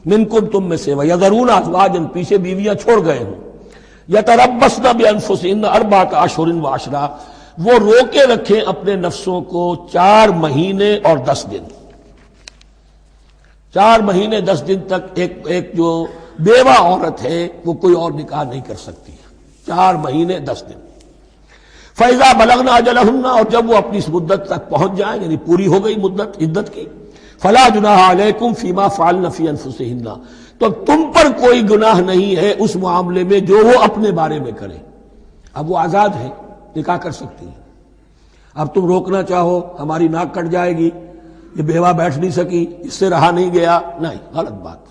منکم تم میں سے، ویذرون ازواجا، پیچھے بیویاں چھوڑ گئے ہوں، یتربصن بانفسہن 4 اشہر وعشرا، وہ روکے رکھیں اپنے نفسوں کو 4 مہینے اور 10 دن. 4 مہینے 10 دن تک ایک جو بیوہ عورت ہے وہ کوئی اور نکاح نہیں کر سکتی. 4 مہینے 10 دن. فَإِذَا بَلَغْنَ أَجَلَهُنَّ، اور جب وہ اپنی اس مدت تک پہنچ جائیں، یعنی پوری ہو گئی مدت عدت کی، فَلَا جُنَاحَ عَلَيْكُمْ فِي مَا فَعَلْنَ فِي أَنفُسِهِنَّ، تو تم پر کوئی گناہ نہیں ہے اس معاملے میں جو وہ اپنے بارے میں کریں. اب وہ آزاد ہے، نکاح کر سکتی ہیں. اب تم روکنا چاہو، ہماری ناک کٹ جائے گی، یہ بیوہ بیٹھ نہیں سکی، اس سے رہا نہیں گیا، نہیں، غلط بات،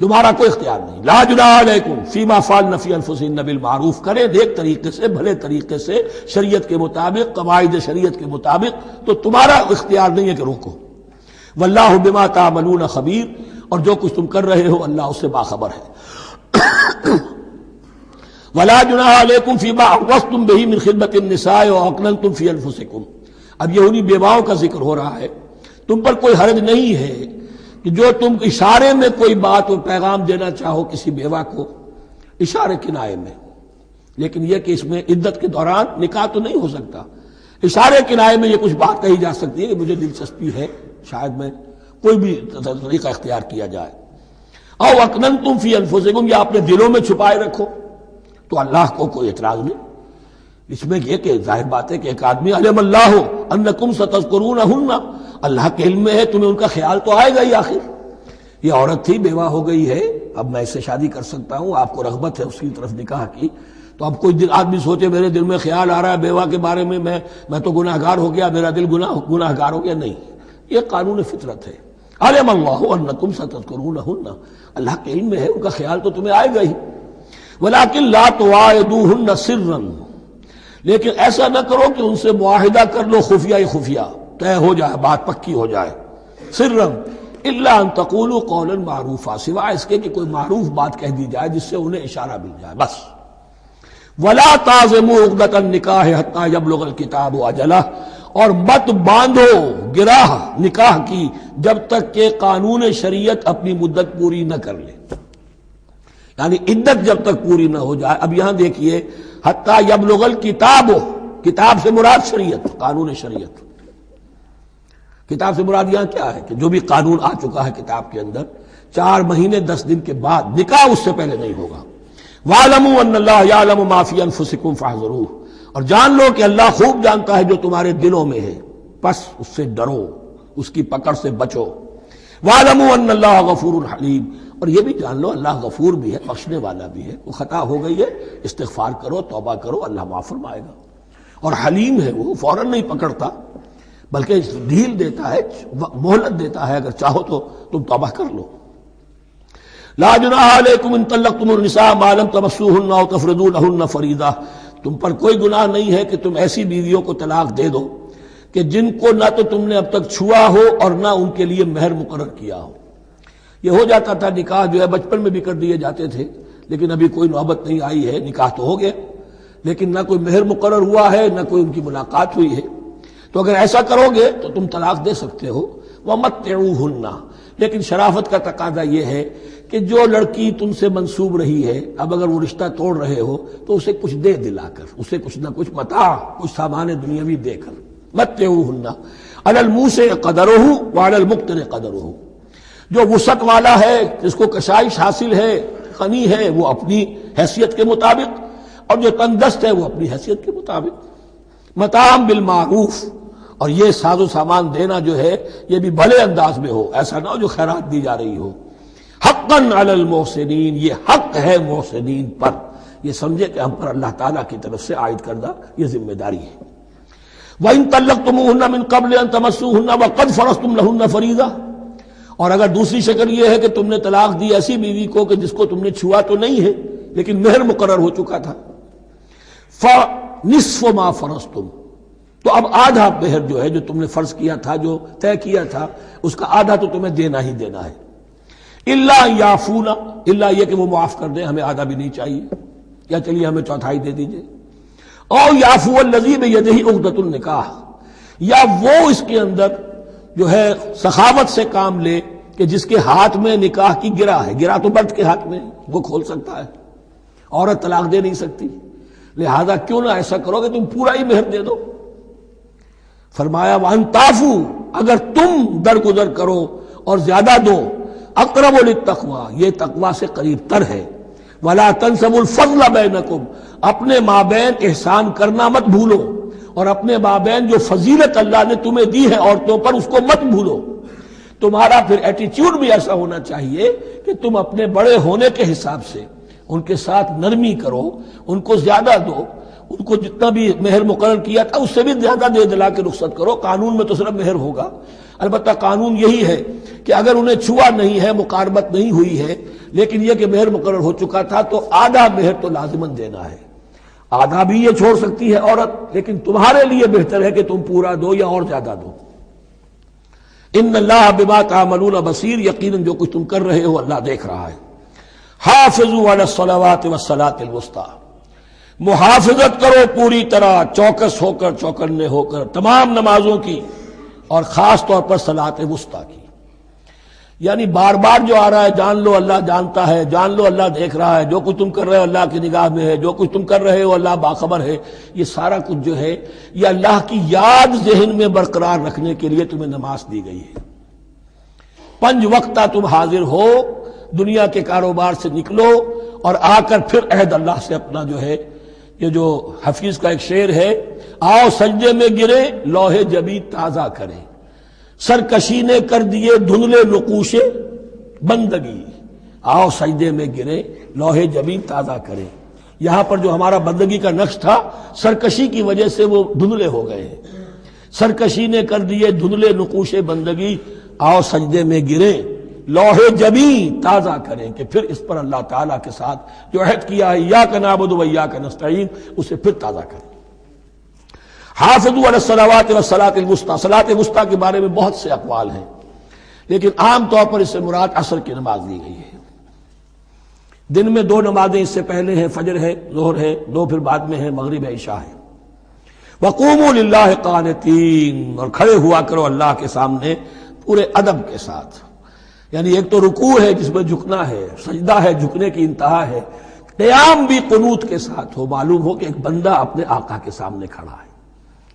تمہارا کوئی اختیار نہیں. لا جناح علیکم فیما فعلن فی انفسہن بالمعروف، کرے نیک طریقے سے، بھلے طریقے سے، شریعت کے مطابق، قواعد شریعت کے مطابق، تو تمہارا اختیار نہیں ہے کہ روکو. واللہ بما تعملون خبیر، اور جو کچھ تم کر رہے ہو اللہ اس سے باخبر ہے. ولا جناح علیکم فیما عرضتم بہ من خطبۃ النساء واکننتم فی انفسکم، اب یہ انہی بیواؤں کا ذکر ہو رہا ہے. تم پر کوئی حرج نہیں ہے کہ جو تم اشارے میں کوئی بات اور پیغام دینا چاہو کسی بیوہ کو، اشارے کنائے میں، لیکن یہ کہ اس میں عدت کے دوران نکاح تو نہیں ہو سکتا. اشارے کنائے میں یہ کچھ بات کہی جا سکتی ہے کہ مجھے دلچسپی ہے، شاید میں کوئی بھی طریقہ اختیار کیا جائے. او اکننتم فی انفسکم، یا اپنے دلوں میں چھپائے رکھو، تو اللہ کو کوئی اعتراض نہیں. اس میں یہ کہ ظاہر بات ہے کہ ایک آدمی علم اللہ انکم ستذکرونہن، اللہ کے علم میں ہے تمہیں ان کا خیال تو آئے گا ہی. آخر یہ عورت تھی، بیوہ ہو گئی ہے، اب میں اس سے شادی کر سکتا ہوں، آپ کو رغبت ہے اس کی طرف نکاح کی، تو اب کوئی آدمی سوچے میرے دل میں خیال آ رہا ہے بیوہ کے بارے میں، میں تو گناہ گار ہو گیا، میرا دل گناہ گار ہو گیا. نہیں، یہ قانون فطرت ہے. علم اللہ انکم ستذکرونہن، اللہ کے علم میں ہے ان کا خیال تو تمہیں آئے گا ہی. ولیکن لا تواعدوہن سرا، لیکن ایسا نہ کرو کہ ان سے معاہدہ کر لو خفیہ، طے ہو جائے، بات پکی ہو جائے. سرا الا ان تقولوا قولا معروفا، سوائے اس کے کہ کوئی معروف بات کہہ دی جائے جس سے انہیں اشارہ مل جائے، بس. ولا تعزموا عقدۃ النکاح حتی یبلغ الکتاب اجلہ، اور مت باندھو گراہ نکاح کی جب تک کہ قانون شریعت اپنی مدت پوری نہ کر لے، یعنی عدت جب تک پوری نہ ہو جائے. اب یہاں دیکھیے حتی یبلغ الکتاب، کتاب سے مراد شریعت، قانون شریعت. کتاب سے مراد یہاں کیا ہے کہ جو بھی قانون آ چکا ہے کتاب کے اندر، 4 مہینے 10 دن کے بعد نکاح اس سے پہلے نہیں ہوگا. وَاعْلَمُوا أَنَّ اللَّهَ يَعْلَمُ مَا فِي أَنفُسِكُمْ فَاحْذَرُوهُ، اور جان لو کہ اللہ خوب جانتا ہے جو تمہارے دلوں میں ہے، پس اس سے ڈرو، اس کی پکڑ سے بچو. وَاعْلَمُوا أَنَّ اللَّهَ غَفُورٌ حَلِيمٌ، اور یہ بھی جان لو اللہ غفور بھی ہے، بخشنے والا بھی ہے. وہ خطا ہو گئی ہے، استغفار کرو، توبہ کرو، اللہ معاف فرمائے گا. اور حلیم ہے، وہ فوراً نہیں پکڑتا بلکہ ڈھیل دیتا ہے، مہلت دیتا ہے، اگر چاہو تو تم توبہ کر لو. لا جناح علیکم ان طلقتم النساء ما لم تمسوهن او تفرضوا لهن فریضہ، تم پر کوئی گناہ نہیں ہے کہ تم ایسی بیویوں کو طلاق دے دو کہ جن کو نہ تو تم نے اب تک چھوا ہو اور نہ ان کے لیے مہر مقرر کیا ہو. یہ ہو جاتا تھا، نکاح جو ہے بچپن میں بھی کر دیے جاتے تھے، لیکن ابھی کوئی نوبت نہیں آئی ہے، نکاح تو ہو گیا لیکن نہ کوئی مہر مقرر ہوا ہے، نہ کوئی ان کی ملاقات ہوئی ہے. تو اگر ایسا کرو گے تو تم طلاق دے سکتے ہو. وَمَتِّعُوهُنَّ، لیکن شرافت کا تقاضا یہ ہے کہ جو لڑکی تم سے منسوب رہی ہے، اب اگر وہ رشتہ توڑ رہے ہو تو اسے کچھ دے دلا کر، اسے کچھ نہ کچھ متاع، کچھ سامان دنیاوی دے کر. متعوہن علی الموسع قدرہ وعلی المقتر قدرہ، جو وسعت والا ہے، جس کو کشائش حاصل ہے، غنی ہے، وہ اپنی حیثیت کے مطابق، اور جو تنگ دست ہے وہ اپنی حیثیت کے مطابق. متاع بالمعروف، اور یہ ساز و سامان دینا جو ہے یہ بھی بھلے انداز میں ہو، ایسا نہ ہو جو خیرات دی جا رہی ہو. حق حقا علی المحسنین، یہ حق ہے محسنین پر. یہ سمجھے کہ ہم پر اللہ تعالیٰ کی طرف سے عائد کردہ یہ ذمہ داری ہے. وَإِن طَلَّقْتُمُوهُنَّ مِن قَبْلِ أَن تَمَسُّوهُنَّ وَقَدْ فَرَضْتُمْ لَهُنَّ فَرِيضَةً، اور اگر دوسری شکل یہ ہے کہ تم نے طلاق دی ایسی بیوی کو کہ جس کو تم نے چھوا تو نہیں ہے لیکن مہر مقرر ہو چکا تھا، فَنِصْفُ مَا فَرَضْتُمْ، تو اب آدھا مہر جو ہے جو تم نے فرض کیا تھا، جو طے کیا تھا، اس کا آدھا تو تمہیں دینا ہی دینا ہے. الا یعفون، الا یہ کہ وہ معاف کر دیں، ہمیں آدھا بھی نہیں چاہیے، یا چلیے ہمیں چوتھائی دے دیجئے. او یعفو الذی بیدہ عقدۃ النکاح، یا وہ اس کے اندر جو ہے سخاوت سے کام لے کہ جس کے ہاتھ میں نکاح کی گرہ ہے. گرہ تو مرد کے ہاتھ میں، وہ کھول سکتا ہے، عورت طلاق دے نہیں سکتی. لہذا کیوں نہ ایسا کرو کہ تم پورا ہی مہر دے دو. فرمایا وَأَن تَعْفُوا، اگر تم درگزر کرو اور زیادہ دو، اقرب للتقویٰ، یہ تقویٰ سے قریب تر ہے. وَلَا تَنْسَبُوا الْفَضْلَ بَيْنَكُمْ، اپنے مابین احسان کرنا مت بھولو، اور اپنے مابین جو فضیلت اللہ نے تمہیں دی ہے عورتوں پر اس کو مت بھولو. تمہارا پھر ایٹیچیوڈ بھی ایسا ہونا چاہیے کہ تم اپنے بڑے ہونے کے حساب سے ان کے ساتھ نرمی کرو، ان کو زیادہ دو، ان کو جتنا بھی مہر مقرر کیا تھا اس سے بھی زیادہ دے دلا کے رخصت کرو. قانون میں تو صرف مہر ہوگا، البتہ قانون یہی ہے کہ اگر انہیں چھوا نہیں ہے، مقاربت نہیں ہوئی ہے، لیکن یہ کہ مہر مقرر ہو چکا تھا تو آدھا مہر تو لازماً دینا ہے. آدھا بھی یہ چھوڑ سکتی ہے عورت، لیکن تمہارے لیے بہتر ہے کہ تم پورا دو یا اور زیادہ دو. ان اللہ بما تعملون بصیر، یقیناً جو کچھ تم کر رہے ہو اللہ دیکھ رہا ہے. حافظوا علی الصلوات والصلاۃ الوسطی، محافظت کرو پوری طرح، چوکس ہو کر، چوکنے ہو کر تمام نمازوں کی، اور خاص طور پر صلاۃ وسطیٰ کی. یعنی بار بار جو آ رہا ہے جان لو اللہ جانتا ہے، جان لو اللہ دیکھ رہا ہے، جو کچھ تم کر رہے ہو اللہ کی نگاہ میں ہے، جو کچھ تم کر رہے ہو اللہ باخبر ہے. یہ سارا کچھ جو ہے یہ اللہ کی یاد ذہن میں برقرار رکھنے کے لیے تمہیں نماز دی گئی ہے. 5 وقتہ تم حاضر ہو، دنیا کے کاروبار سے نکلو اور آ کر پھر عہد اللہ سے اپنا جو ہے، یہ جو حفیظ کا ایک شعر ہے، آؤ سجدے میں گرے لوح جبی تازہ کریں، سرکشی نے کر دیے دھندلے نقوش بندگی. آؤ سجدے میں گرے لوح جبی تازہ کریں. یہاں پر جو ہمارا بندگی کا نقش تھا سرکشی کی وجہ سے وہ دھندلے ہو گئے ہیں. سرکشی نے کر دیے دھندلے نقوش بندگی، آؤ سجدے میں گرے لوح جبی تازہ کریں، کہ پھر اس پر اللہ تعالیٰ کے ساتھ جو عہد کیا ہے ایاک نعبد و ایاک نستعین اسے پھر تازہ کریں. حافظوا علی الصلوات والصلاۃ الوسطی، صلاۃ وسطیٰ کے بارے میں بہت سے اقوال ہیں، لیکن عام طور پر اس سے مراد عصر کی نماز لی گئی ہے. دن میں 2 نمازیں اس سے پہلے ہیں، فجر ہے، ظہر ہے، 2 پھر بعد میں ہے، مغرب ہے، عشاء ہے. وقوموا للہ قانتین، اور کھڑے ہوا کرو اللہ کے سامنے پورے ادب کے ساتھ. یعنی ایک تو رکوع ہے جس میں جھکنا ہے، سجدہ ہے جھکنے کی انتہا ہے، قیام بھی قنوت کے ساتھ ہو، معلوم ہو کہ ایک بندہ اپنے آقا کے سامنے کھڑا ہے.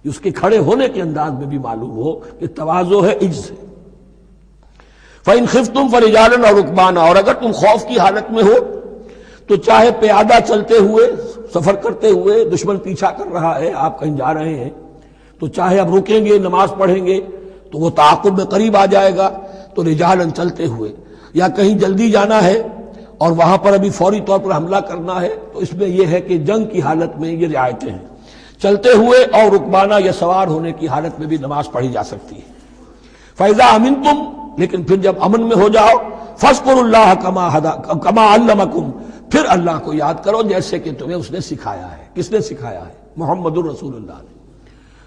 اس کے کھڑے ہونے کے انداز میں بھی معلوم ہو کہ تواضع ہے، عجز ہے. فَإِنْ خِفْتُمْ فَرِجَالًا أَوْ رُكْبَانًا، اور اگر تم خوف کی حالت میں ہو تو چاہے پیادہ چلتے ہوئے، سفر کرتے ہوئے، دشمن پیچھا کر رہا ہے، آپ کہیں جا رہے ہیں تو چاہے اب رکیں گے نماز پڑھیں گے تو وہ تعاقب میں قریب آ جائے گا، تو رجالن چلتے ہوئے، یا کہیں جلدی جانا ہے اور وہاں پر ابھی فوری طور پر حملہ کرنا ہے تو اس میں یہ ہے کہ جنگ کی حالت میں یہ رعایتیں ہیں. چلتے ہوئے اور رکبانہ یا سوار ہونے کی حالت میں بھی نماز پڑھی جا سکتی ہے. فَإِذَا أَمِنْتُمْ، لیکن پھر جب امن میں ہو جاؤ، فَاذْكُرُوا اللَّهَ كَمَا عَلَّمَكُمْ، پھر اللہ کو یاد کرو جیسے کہ تمہیں اس نے سکھایا ہے. کس نے سکھایا ہے؟ محمد الرسول اللہ نے.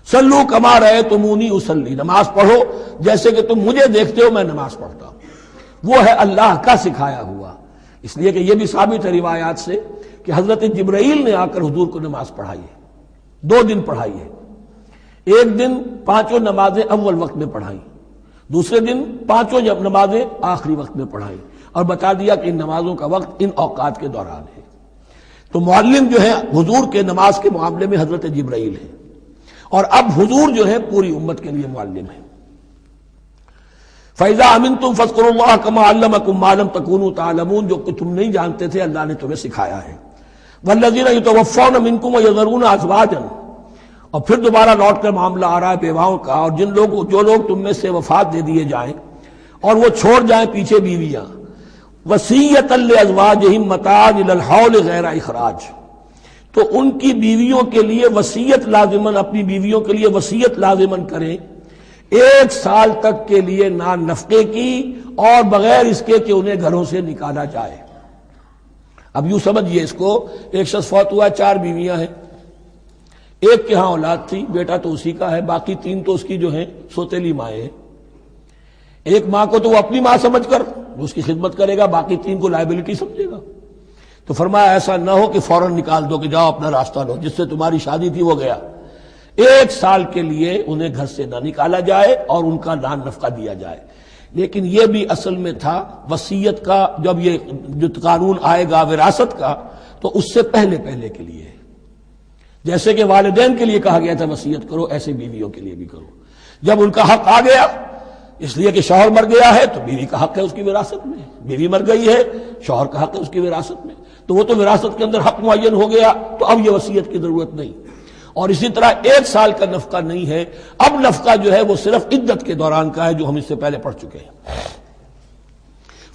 صلو کما رأیتمونی اصلی، نماز پڑھو جیسے کہ تم مجھے دیکھتے ہو میں نماز پڑھتا ہوں. وہ ہے اللہ کا سکھایا ہوا. اس لیے کہ یہ بھی ثابت ہے روایات سے کہ حضرت جبرائیل نے آ کر حضور کو نماز پڑھائی ہے، 2 دن پڑھائی ہے. ایک دن 5 نمازیں اول وقت میں پڑھائیں، دوسرے دن 5 نمازیں آخری وقت میں پڑھائیں، اور بتا دیا کہ ان نمازوں کا وقت ان اوقات کے دوران ہے. تو معلم جو ہے حضور کے نماز کے معاملے میں حضرت جبرائیل ہے، اور اب حضور جو ہے پوری امت کے لیے معلم ہے. فَإِذَا أَمِنْتُمْ فَاذْكُرُوا اللَّهَ كَمَا عَلَّمَكُمْ مَا لَمْ تَكُونُوا تَعْلَمُونَ، جو کہ تم نہیں جانتے تھے اللہ نے تمہیں سکھایا ہے. وَالَّذِينَ يُتَوَفَّوْنَ مِنْكُمْ وَيَذَرُونَ أَزْوَاجًا، اور پھر دوبارہ لوٹ کر معاملہ آ رہا ہے بیواؤں کا، اور جو لوگ تم میں سے وفات دے دیے جائیں اور وہ چھوڑ جائیں پیچھے بیویاں. وصیۃ لازواجہم متاعا الی الحول غیر اخراج، تو ان کی بیویوں کے لیے وصیت لازماً، اپنی بیویوں کے لیے وصیت لازماً کریں 1 سال تک کے لیے نان نفقے کی، اور بغیر اس کے کہ انہیں گھروں سے نکالا جائے۔ اب یوں سمجھیے اس کو، ایک شخص فوت ہوا، 4 بیویاں ہیں، ایک کے ہاں اولاد تھی، بیٹا تو اسی کا ہے، باقی 3 تو اس کی جو ہیں سوتیلی مائیں ہیں۔ ایک ماں کو تو وہ اپنی ماں سمجھ کر اس کی خدمت کرے گا، باقی 3 کو لائبلٹی سمجھے گا۔ تو فرمایا ایسا نہ ہو کہ فوراً نکال دو کہ جاؤ اپنا راستہ لو، جس سے تمہاری شادی تھی وہ گیا۔ 1 سال کے لیے انہیں گھر سے نہ نکالا جائے اور ان کا نان نفقہ دیا جائے۔ لیکن یہ بھی اصل میں تھا وصیت کا، جب یہ جو قانون آئے گا وراثت کا تو اس سے پہلے کے لیے، جیسے کہ والدین کے لیے کہا گیا تھا وصیت کرو، ایسے بیویوں کے لیے بھی کرو۔ جب ان کا حق آ گیا، اس لیے کہ شوہر مر گیا ہے تو بیوی کا حق ہے اس کی وراثت میں، بیوی مر گئی ہے شوہر کا حق ہے اس کی وراثت میں، تو وہ تو وراثت کے اندر حق معین ہو گیا، تو اب یہ وصیت کی ضرورت نہیں۔ اور اسی طرح 1 سال کا نفقہ نہیں ہے، اب نفقہ جو ہے وہ صرف عدت کے دوران کا ہے، جو ہم اس سے پہلے پڑھ چکے ہیں۔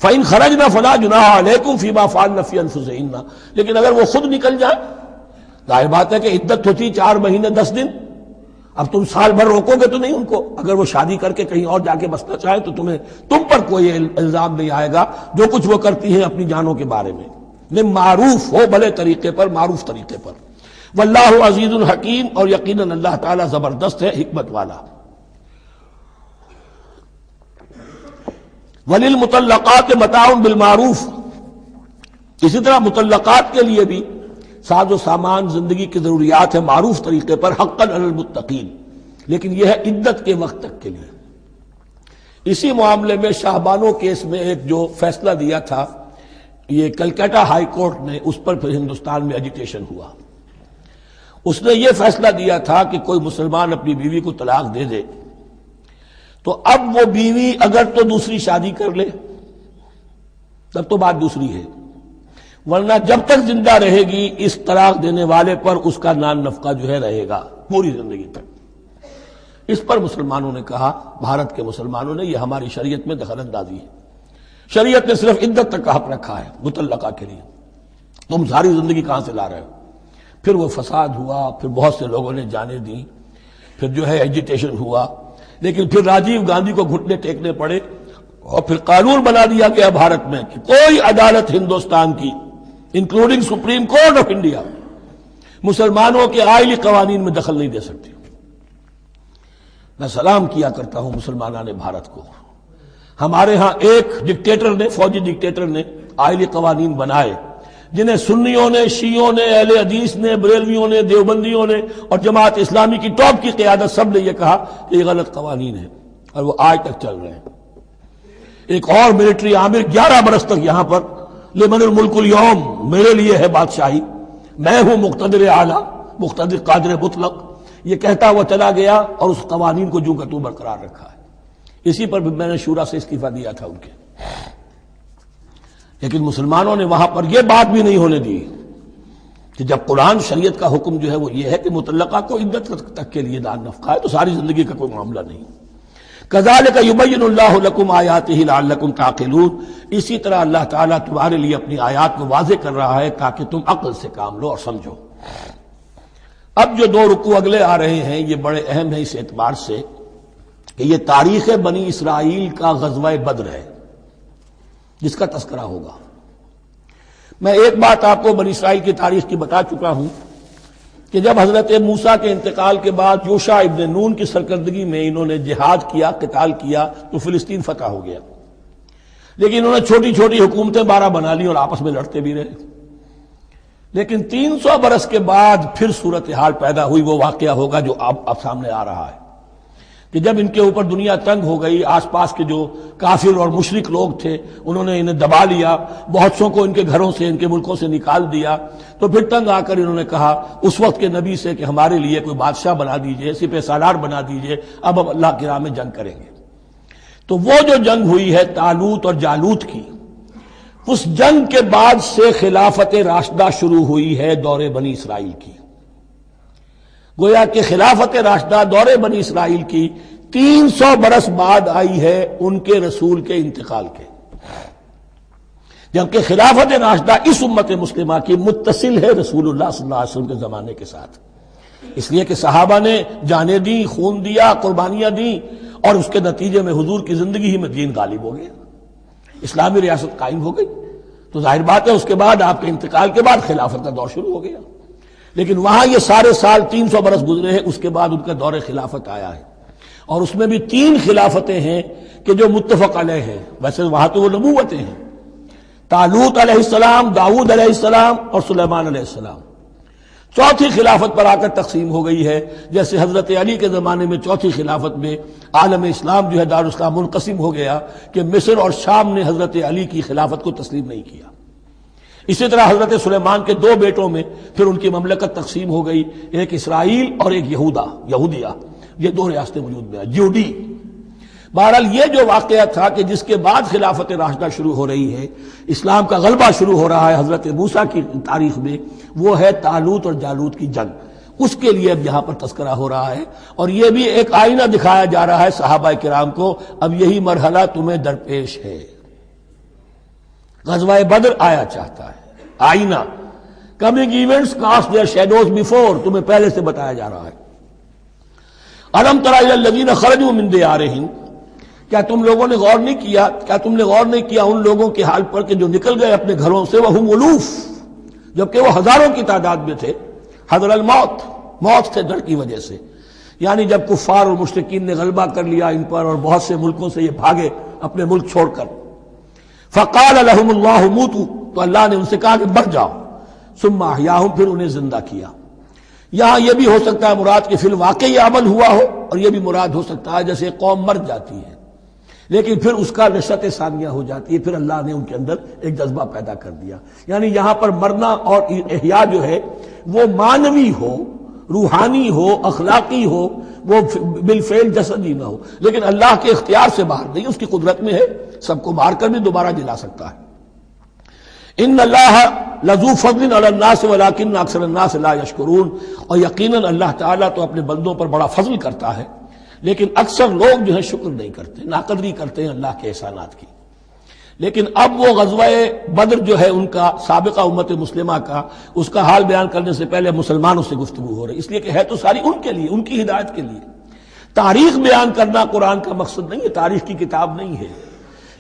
فَإِنْ خَرَجْنَ فَلَا جُنَاحَ عَلَيْكُمْ فِي مَا فَعَلْنَ فِي أَنفُسِهِنَّ، لیکن اگر وہ خود نکل جائیں، ظاہر بات ہے کہ عدت ہوتی 4 مہینے 10 دن، اب تم سال بھر روکو گے تو نہیں ان کو، اگر وہ شادی کر کے کہیں اور جا کے بسنا چاہے تو تم پر کوئی الزام نہیں آئے گا، جو کچھ وہ کرتی ہیں اپنی جانوں کے بارے میں معروف ہو، بھلے طریقے پر، معروف طریقے پر۔ واللہ عزیز الحکیم، اور یقیناً اللہ تعالیٰ زبردست ہے، حکمت والا۔ وللمطلقات متاع بالمعروف، اسی طرح مطلقات کے لیے بھی ساز و سامان، زندگی کی ضروریات ہے معروف طریقے پر، حقاً علی المتقین، لیکن یہ ہے عدت کے وقت تک کے لیے۔ اسی معاملے میں شاہ بانو کیس میں ایک جو فیصلہ دیا تھا، یہ کلکتہ ہائی کورٹ نے، اس پر پھر ہندوستان میں ایجیٹیشن ہوا۔ اس نے یہ فیصلہ دیا تھا کہ کوئی مسلمان اپنی بیوی کو طلاق دے دے تو اب وہ بیوی اگر تو دوسری شادی کر لے تب تو بات دوسری ہے، ورنہ جب تک زندہ رہے گی اس طلاق دینے والے پر اس کا نان نفقہ جو ہے رہے گا پوری زندگی تک۔ اس پر مسلمانوں نے کہا، بھارت کے مسلمانوں نے، یہ ہماری شریعت میں دخل اندازی ہے، شریعت نے صرف عدت تک کا حق رکھا ہے مطلقہ کے لیے، تم ساری زندگی کہاں سے لا رہے ہو؟ پھر وہ فساد ہوا، پھر بہت سے لوگوں نے جانیں دیں، پھر جو ہے ایجیٹیشن ہوا، لیکن پھر راجیو گاندھی کو گھٹنے ٹیکنے پڑے، اور پھر قانون بنا دیا گیا بھارت میں کہ کوئی عدالت ہندوستان کی including supreme court of India مسلمانوں کے آئلی قوانین میں دخل نہیں دے سکتی۔ میں سلام کیا کرتا ہوں مسلمانان بھارت کو، ہمارے ہاں ایک ڈکٹیٹر نے، فوجی ڈکٹیٹر نے آئلی قوانین بنائے جنہیں سنیوں نے، شیعوں نے، اہل حدیث نے، بریلویوں نے، دیوبندیوں نے اور جماعت اسلامی کی ٹاپ کی قیادت سب نے یہ کہا کہ یہ غلط قوانین ہیں، اور وہ آج تک چل رہے ہیں۔ ایک اور ملٹری عامر 11 برس تک یہاں پر، لمن الملک اليوم، میرے لیے ہے بادشاہی، میں ہوں مقتدر اعلیٰ، مقتدر قادر مطلق، یہ کہتا ہوا چلا گیا اور اس قوانین کو جو کا تو برقرار رکھا ہے۔ اسی پر بھی میں نے شورا سے استعفیٰ دیا تھا ان کے، لیکن مسلمانوں نے وہاں پر یہ بات بھی نہیں ہونے دی کہ جب قرآن شریعت کا حکم جو ہے وہ یہ ہے کہ مطلقہ کو عدت تک کے لیے نان نفقہ ہے تو ساری زندگی کا کوئی معاملہ نہیں۔ کذالک یبین اللہ لکم آیاتہ لعلکم تعقلون، اسی طرح اللہ تعالیٰ تمہارے لیے اپنی آیات کو واضح کر رہا ہے تاکہ تم عقل سے کام لو اور سمجھو۔ اب جو 2 رکوع اگلے آ رہے ہیں یہ بڑے اہم ہیں اس اعتبار سے کہ یہ تاریخ بنی اسرائیل کا غزوہ بدر ہے جس کا تذکرہ ہوگا۔ میں ایک بات آپ کو بنی اسرائیل کی تاریخ کی بتا چکا ہوں کہ جب حضرت موسیٰ کے انتقال کے بعد یوشع ابن نون کی سرکردگی میں انہوں نے جہاد کیا، قتال کیا تو فلسطین فتح ہو گیا، لیکن انہوں نے چھوٹی چھوٹی حکومتیں 12 بنا لی اور آپس میں لڑتے بھی رہے۔ لیکن 300 برس کے بعد پھر صورتحال پیدا ہوئی، وہ واقعہ ہوگا جو اب سامنے آ رہا ہے کہ جب ان کے اوپر دنیا تنگ ہو گئی، آس پاس کے جو کافر اور مشرک لوگ تھے انہوں نے انہیں دبا لیا، بہت سو کو ان کے گھروں سے، ان کے ملکوں سے نکال دیا، تو پھر تنگ آ کر انہوں نے کہا اس وقت کے نبی سے کہ ہمارے لیے کوئی بادشاہ بنا دیجئے، سپہ سالار بنا دیجئے، اب ہم اللہ کی راہ میں جنگ کریں گے۔ تو وہ جو جنگ ہوئی ہے طالوت اور جالوت کی، اس جنگ کے بعد سے خلافت راشدہ شروع ہوئی ہے دور بنی اسرائیل کی۔ گویا کہ خلافت راشدہ دور بنی اسرائیل کی 300 برس بعد آئی ہے ان کے رسول کے انتقال کے۔ جبکہ خلافت راشدہ اس امت مسلمہ کی متصل ہے رسول اللہ صلی اللہ علیہ وسلم کے زمانے کے ساتھ، اس لیے کہ صحابہ نے جانیں دیں، خون دیا، قربانیاں دیں، اور اس کے نتیجے میں حضور کی زندگی ہی میں دین غالب ہو گیا، اسلامی ریاست قائم ہو گئی۔ تو ظاہر بات ہے اس کے بعد آپ کے انتقال کے بعد خلافت کا دور شروع ہو گیا، لیکن وہاں یہ سارے سال 300 برس گزرے ہیں، اس کے بعد ان کا دور خلافت آیا ہے، اور اس میں بھی 3 خلافتیں ہیں کہ جو متفق علیہ ہیں، ویسے وہاں تو وہ نبوتیں ہیں، طالوت علیہ السلام، داؤد علیہ السلام اور سلیمان علیہ السلام۔ چوتھی خلافت پر آ کر تقسیم ہو گئی ہے، جیسے حضرت علی کے زمانے میں چوتھی خلافت میں عالم اسلام جو ہے دارالاسلام منقسم ہو گیا کہ مصر اور شام نے حضرت علی کی خلافت کو تسلیم نہیں کیا۔ اسی طرح حضرت سلیمان کے 2 بیٹوں میں پھر ان کی مملکت تقسیم ہو گئی، ایک اسرائیل اور ایک یہودیہ، یہ 2 ریاستیں وجود میں ہیں، جیوڈی۔ بہرحال یہ جو واقعہ تھا کہ جس کے بعد خلافت راشدہ شروع ہو رہی ہے، اسلام کا غلبہ شروع ہو رہا ہے حضرت موسیٰ کی تاریخ میں، وہ ہے طالوت اور جالوت کی جنگ، اس کے لیے اب یہاں پر تذکرہ ہو رہا ہے، اور یہ بھی ایک آئینہ دکھایا جا رہا ہے صحابہ کرام کو، اب یہی مرحلہ تمہیں درپیش ہے۔ غزوہ بدر آیا چاہتا ہے، آئینہ، coming events cast their shadows before, تمہیں پہلے سے بتایا جا رہا ہے۔ الم تر الی الذین خرجوا من دیارہم، کیا تم لوگوں نے غور نہیں کیا، کیا تم نے غور نہیں کیا ان لوگوں کے حال پر کہ جو نکل گئے اپنے گھروں سے، وہم الوف، جبکہ وہ ہزاروں کی تعداد میں تھے، حذر الموت، موت سے ڈر کی وجہ سے، یعنی جب کفار اور مشرکین نے غلبہ کر لیا ان پر اور بہت سے ملکوں سے یہ بھاگے اپنے ملک چھوڑ کر، فقال لهم اللہ موتوا، تو اللہ نے ان سے کہا کہ مر جاؤ، ثم احیاہم، پھر انہیں زندہ کیا۔ یہاں یہ بھی ہو سکتا ہے مراد کہ فی الواقع یہ عمل ہوا ہو، اور یہ بھی مراد ہو سکتا ہے جیسے قوم مر جاتی ہے لیکن پھر اس کا نشأت ثانیہ ہو جاتی ہے، پھر اللہ نے ان کے اندر ایک جذبہ پیدا کر دیا، یعنی یہاں پر مرنا اور احیاء جو ہے وہ معنوی ہو، روحانی ہو، اخلاقی ہو، وہ بالفعل جسدی نہ ہو، لیکن اللہ کے اختیار سے باہر نہیں، اس کی قدرت میں ہے، سب کو مار کر بھی دوبارہ جلا سکتا ہے۔ ان اللہ لذو فضل علی الناس ولکن اکثر الناس لا یشکرون، اور یقیناً اللہ تعالیٰ تو اپنے بندوں پر بڑا فضل کرتا ہے، لیکن اکثر لوگ جو ہے شکر نہیں کرتے، ناقدری کرتے ہیں اللہ کے احسانات کی۔ لیکن اب وہ غزوہ بدر جو ہے ان کا سابقہ امت مسلمہ کا، اس کا حال بیان کرنے سے پہلے مسلمانوں سے گفتگو ہو رہی، اس لیے کہ ہے تو ساری ان کے لیے، ان کی ہدایت کے لیے۔ تاریخ بیان کرنا قرآن کا مقصد نہیں ہے، تاریخ کی کتاب نہیں ہے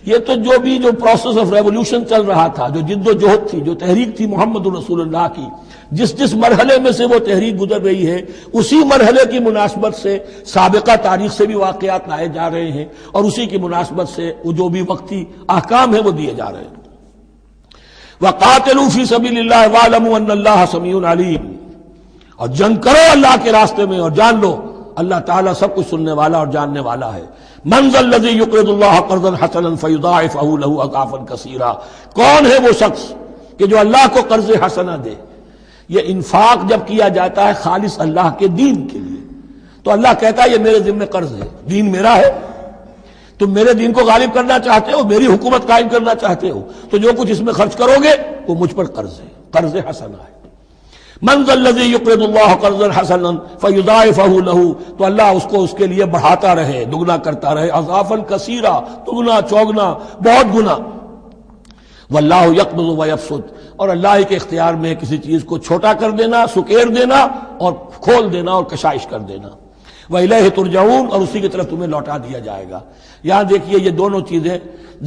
یہ، تو جو پروسیس آف ریولوشن چل رہا تھا، جو جد و جہد تھی، جو تحریک تھی محمد رسول اللہ کی، جس مرحلے میں سے وہ تحریک گزر رہی ہے، اسی مرحلے کی مناسبت سے سابقہ تاریخ سے بھی واقعات لائے جا رہے ہیں، اور اسی کی مناسبت سے وہ جو بھی وقتی احکام ہیں وہ دیے جا رہے ہیں۔ وَقَاتِلُوا فِي سَبِيلِ اللَّهِ وَاعْلَمُوا أَنَّ اللَّهَ سَمِيعٌ عَلِيمٌ، اور جنگ کرو اللہ کے راستے میں، اور جان لو اللہ تعالیٰ سب کچھ سننے والا اور جاننے والا ہے۔ مَنْ ذَا الَّذِي يُقْرِضُ اللَّهَ قَرْضًا حَسَنًا فَيُضَاعِفَهُ لَهُ أَضْعَافًا كَثِيرًا، کون ہے وہ شخص کہ جو اللہ کو قرض حسنہ دے؟ یہ انفاق جب کیا جاتا ہے خالص اللہ کے دین کے لیے، تو اللہ کہتا ہے یہ میرے ذمہ قرض ہے، دین میرا ہے، تم میرے دین کو غالب کرنا چاہتے ہو، میری حکومت قائم کرنا چاہتے ہو، تو جو کچھ اس میں خرچ کرو گے وہ مجھ پر قرض ہے، قرض حسنہ ہے۔ من ذا الذی یقرض اللہ قرضا حسنا فیضاعفہ لہ، تو اللہ اس کو اس کے لیے بڑھاتا رہے، دگنا کرتا رہے، اضعافا کثیرا، دگنا چوگنا، بہت گنا۔ واللہ یقبض ویبسط، اور اللہ ہی کے اختیار میں کسی چیز کو چھوٹا کر دینا، سکیر دینا، اور کھول دینا اور کشائش کر دینا۔ وَإِلَيْهِ تُرْجَعُونَ، اور اسی کی طرف تمہیں لوٹا دیا جائے گا۔ یہاں دیکھیے یہ دونوں چیزیں،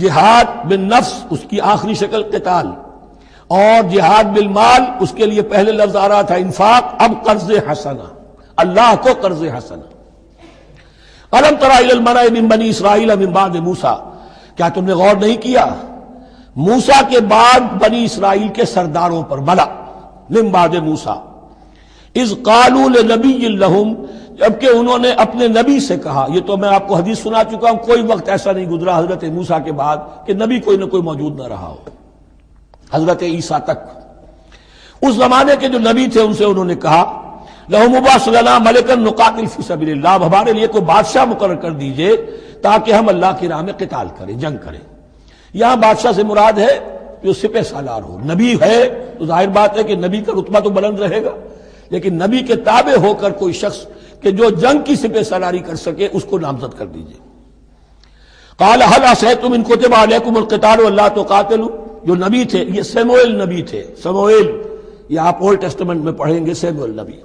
جہاد بالنفس اس کی آخری شکل قتال، اور جہاد بالمال اس کے لیے پہلے لفظ آ رہا تھا انفاق، اب قرض حسنہ، اللہ کو قرض حسنہ۔ أَلَمْ تَرَ إِلَى الْمَلَإِ مِن بَنِي إِسْرَائِيلَ مِن بَعْدِ مُوسَىٰ، کیا تم نے غور نہیں کیا موسیٰ کے بعد بنی اسرائیل کے سرداروں پر، ملا من بعد موسیٰ، اذ قالوا لنبی لہم، جبکہ انہوں نے اپنے نبی سے کہا، یہ تو میں آپ کو حدیث سنا چکا ہوں، کوئی وقت ایسا نہیں گزرا حضرت موسیٰ کے بعد کہ نبی کوئی نہ کوئی موجود نہ رہا ہو، حضرت عیسیٰ تک۔ اس زمانے کے جو نبی تھے ان سے انہوں نے کہا لہم ابعث لنا ملکا نقاتل فی سبیل اللہ، اب ہمارے لیے کوئی بادشاہ مقرر کر دیجئے تاکہ ہم اللہ کی راہ میں قتال کریں، جنگ کریں۔ یہاں بادشاہ سے مراد ہے جو سپہ سالار ہو، نبی ہے تو ظاہر بات ہے کہ نبی کا رتبہ تو بلند رہے گا، لیکن نبی کے تابع ہو کر کوئی شخص کہ جو جنگ کی سپہ سالاری کر سکے اس کو نامزد کر دیجئے۔ قال هل عصیتم ان کتب علیکم القتال الا تقاتلوا، جو نبی تھے، یہ سیموئیل نبی تھے، سموئیل، یہ آپ اولڈ ٹیسٹمنٹ میں پڑھیں گے، سیموئیل نبی،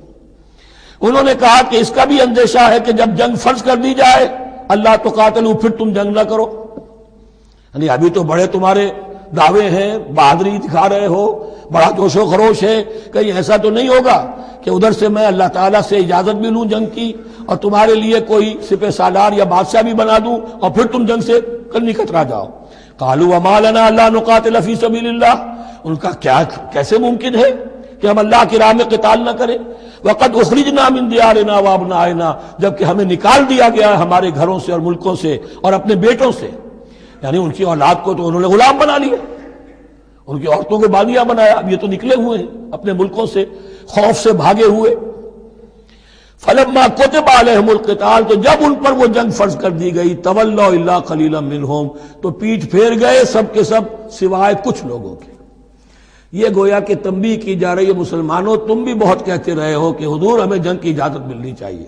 انہوں نے کہا کہ اس کا بھی اندیشہ ہے کہ جب جنگ فرض کر دی جائے اللہ تو قاتلوا، پھر تم جنگ نہ کرو، یعنی ابھی تو بڑے تمہارے دعوے ہیں، بہادری دکھا رہے ہو، بڑا جوش و خروش ہے، کہیں ایسا تو نہیں ہوگا کہ ادھر سے میں اللہ تعالیٰ سے اجازت بھی لوں جنگ کی اور تمہارے لیے کوئی سپہ سالار یا بادشاہ بھی بنا دوں اور پھر تم جنگ سے کرنی کترا جاؤ۔ قالوا وما لنا الا نقاتل فی سبیل اللہ، ان کا کیسے ممکن ہے کہ ہم اللہ کی راہ میں قتال نہ کریں؟ وقد اخرجنا من دیارنا وابنائنا، جبکہ ہمیں نکال دیا گیا ہے ہمارے گھروں سے اور ملکوں سے اور اپنے بیٹوں سے، یعنی ان کی اولاد کو تو انہوں نے غلام بنا لیا، ان کی عورتوں کو باندیا بنایا، اب یہ تو نکلے ہوئے ہیں اپنے ملکوں سے خوف سے بھاگے ہوئے۔ فلما كتب عليهم القتال، تو جب ان پر وہ جنگ فرض کر دی گئی، تولوا الا قليلا منهم، تو پیٹھ پھیر گئے سب کے سب سوائے کچھ لوگوں کے۔ یہ گویا کہ تنبیہ کی جا رہی ہے، مسلمانوں تم بھی بہت کہتے رہے ہو کہ حضور ہمیں جنگ کی اجازت ملنی چاہیے،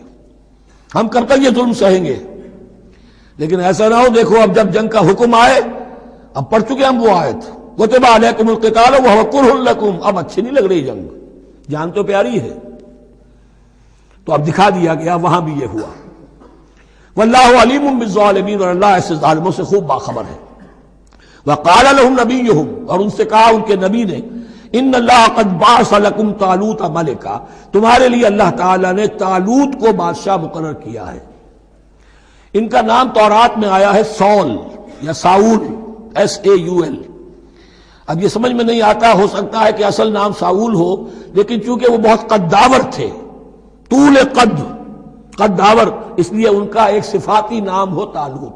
ہم کب تک یہ ظلم سہیں گے، لیکن ایسا نہ ہو، دیکھو اب جب جنگ کا حکم آئے، اب پڑھ چکے ہم وہ آیت كتب عليكم القتال وهو كره لكم، اب اچھی نہیں لگ رہی جنگ، جان تو پیاری ہے، تو اب دکھا دیا گیا وہاں بھی یہ ہوا۔ واللہ علیم بالظالمین، اور اللہ ایسے ظالموں سے خوب باخبر ہے۔ وقال لهم نبیہم، اور ان سے کہا ان کے نبی نے، ان اللہ قد بعث لکم طالوت ملکا، تمہارے لیے اللہ تعالیٰ نے طالوت کو بادشاہ مقرر کیا ہے۔ ان کا نام تورات میں آیا ہے سول یا ساؤل، SAUL۔ اب یہ سمجھ میں نہیں آتا، ہو سکتا ہے کہ اصل نام ساؤل ہو، لیکن چونکہ وہ بہت قداور تھے، طول قداور، اس لیے ان کا ایک صفاتی نام ہو طالوت۔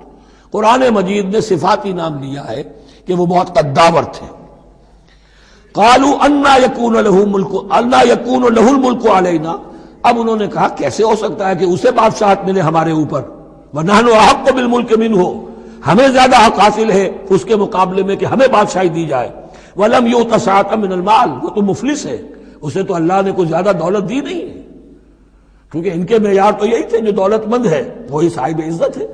قرآن مجید نے صفاتی نام لیا ہے کہ وہ بہت قداور تھے۔ قالوا انا یکون له الملک علینا، اب انہوں نے کہا کیسے ہو سکتا ہے کہ اسے بادشاہت ملے ہمارے اوپر، ونحن احق بالملک منہ، ہمیں زیادہ حق حاصل ہے اس کے مقابلے میں کہ ہمیں بادشاہی دی جائے۔ ولم یؤت سعۃ من المال، وہ تو مفلس ہے، اسے تو اللہ نے کوئی زیادہ دولت دی نہیں ہے، کیونکہ ان کے معیار تو یہی تھے، جو دولت مند ہے وہی صاحب عزت ہے۔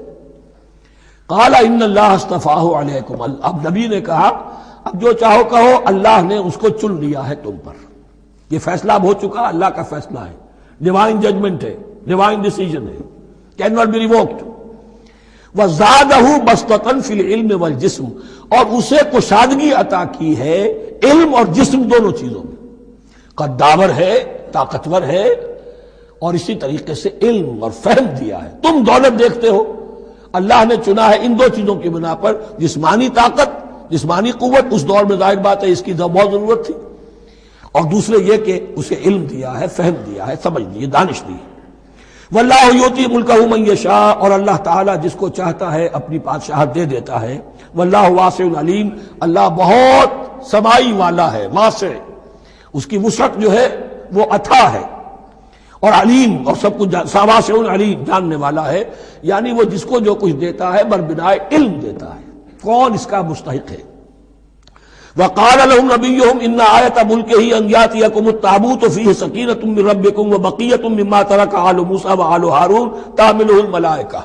قال ان اللہ اصطفاہ علیکم، اب نبی نے کہا اب جو چاہو کہو، اللہ نے اس کو چن لیا ہے تم پر، یہ فیصلہ اب ہو چکا، اللہ کا فیصلہ ہے، ڈیوائن ججمنٹ ہے، ڈیوائن ڈیسیجن ہے، کین ناٹ بی ریووکڈ۔ وزادہ بسطۃ فی العلم والجسم، اور اسے کشادگی عطا کی ہے علم اور جسم دونوں چیزوں میں، قداور ہے، طاقتور ہے، اور اسی طریقے سے علم اور فہم دیا ہے۔ تم دولت دیکھتے ہو، اللہ نے چنا ہے ان دو چیزوں کی بنا پر، جسمانی طاقت، جسمانی قوت، اس دور میں ظاہر بات ہے اس کی بہت ضرورت تھی، اور دوسرے یہ کہ اسے علم دیا ہے، فہم دیا ہے، سمجھ دی ہے، دانش دی ہے۔ واللہ یؤتی ملکہ من یشاء، اور اللہ تعالیٰ جس کو چاہتا ہے اپنی بادشاہت دے دیتا ہے۔ واللہ واسع علیم، اللہ بہت سمائی والا ہے، واسع، اس کی وسعت جو ہے وہ اتھا ہے، اور علیم، اور سب کچھ واسع علیم، جاننے والا ہے، یعنی وہ جس کو جو کچھ دیتا ہے بربنائے علم دیتا ہے، کون اس کا مستحق ہے۔ وقال لهم نبيهم ان آیۃ ملکہ ان یاتیکم التابوت فیہ سکینۃ من ربکم وبقیۃ مما ترک آل موسیٰ وآل ہارون تحملہ الملائکہ،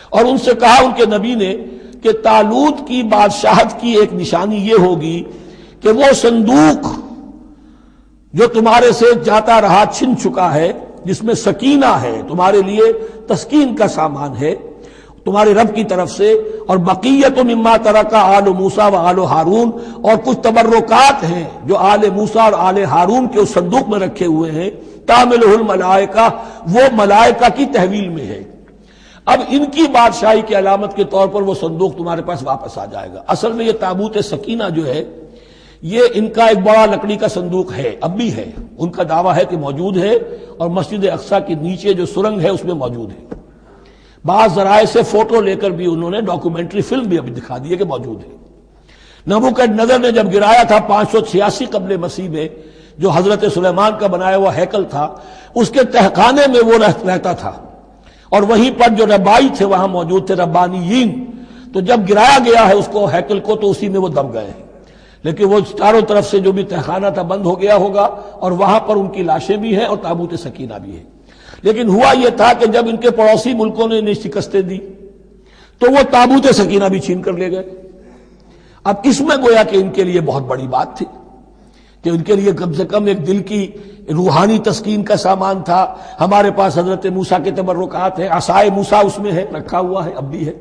اور ان سے کہا ان کے نبی نے کہ طالوت کی بادشاہت کی ایک نشانی یہ ہوگی کہ وہ صندوق جو تمہارے سے جاتا رہا چھن چکا ہے، جس میں سکینہ ہے، تمہارے لیے تسکین کا سامان ہے تمہارے رب کی طرف سے، اور بقیت مما ترک آل موسیٰ و آل ہارون، اور کچھ تبرکات ہیں جو آل موسیٰ اور آل ہارون کے اس صندوق میں رکھے ہوئے ہیں، تحملہ الملائکہ، وہ ملائکہ کی تحویل میں ہے۔ اب ان کی بادشاہی کی علامت کے طور پر وہ صندوق تمہارے پاس واپس آ جائے گا۔ اصل میں یہ تابوت سکینہ جو ہے یہ ان کا ایک بڑا لکڑی کا صندوق ہے، اب بھی ہے، ان کا دعویٰ ہے کہ موجود ہے، اور مسجد اقصیٰ کے نیچے جو سرنگ ہے اس میں موجود ہے۔ بعض ذرائع سے فوٹو لے کر بھی انہوں نے ڈاکومنٹری فلم بھی ابھی دکھا دی ہے کہ موجود ہے۔ نبوکدنضر نے جب گرایا تھا 586 قبل مسیح میں، جو حضرت سلیمان کا بنایا ہوا ہیکل تھا، اس کے تہخانے میں وہ رہتا تھا، اور وہیں پر جو ربائی تھے وہاں موجود تھے، ربانیین، تو جب گرایا گیا ہے اس کو، ہیکل کو، تو اسی میں وہ دب گئے ہیں، لیکن وہ چاروں طرف سے جو بھی تہخانہ تھا بند ہو گیا ہوگا، اور وہاں پر ان کی لاشیں بھی ہیں اور تابوت سکینہ بھی ہے۔ لیکن ہوا یہ تھا کہ جب ان کے پڑوسی ملکوں نے انہیں شکستیں دی تو وہ تابوت سکینہ بھی چھین کر لے گئے۔ اب اس میں گویا کہ ان کے لیے بہت بڑی بات تھی کہ ان کے لیے کم سے کم ایک دل کی روحانی تسکین کا سامان تھا. ہمارے پاس حضرت موسیٰ کے تبرکات ہیں، عصائے موسیٰ اس میں ہے، رکھا ہوا ہے، اب بھی ہے.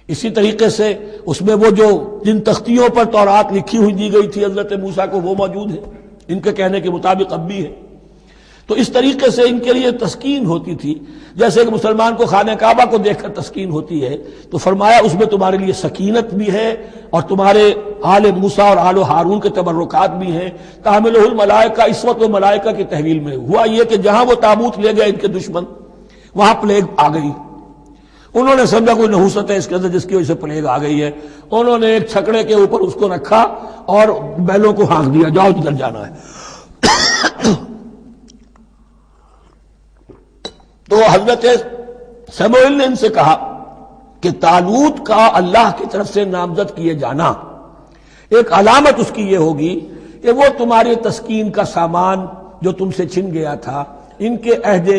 اسی طریقے سے اس میں وہ جو جن تختیوں پر تورات لکھی ہوئی دی گئی تھی حضرت موسیٰ کو، وہ موجود ہے، ان کے کہنے کے مطابق اب بھی ہے. تو اس طریقے سے ان کے لیے تسکین ہوتی تھی، جیسے کہ مسلمان کو خانہ کعبہ کو دیکھ کر تسکین ہوتی ہے. تو فرمایا اس میں تمہارے لیے سکینت بھی ہے اور تمہارے آل موسیٰ اور آل ہارون کے تبرکات بھی ہیں. تحملہ الملائکہ، اس وقت وہ ملائکہ کی تحویل میں ہوا یہ کہ جہاں وہ تابوت لے گئے ان کے دشمن، وہاں پلیگ آ گئی. انہوں نے سمجھا کوئی نحوست ہے اس کے اندر جس کی وجہ سے پلیگ آ گئی ہے. انہوں نے ایک چھکڑے کے اوپر اس کو رکھا اور بیلوں کو ہانک دیا، جاؤ جدھر جانا ہے. تو حضرت سموئیل نے ان سے کہا کہ طالوت کا اللہ کی طرف سے نامزد کیے جانا ایک علامت اس کی یہ ہوگی کہ وہ تمہارے تسکین کا سامان جو تم سے چھن گیا تھا، ان کے عہد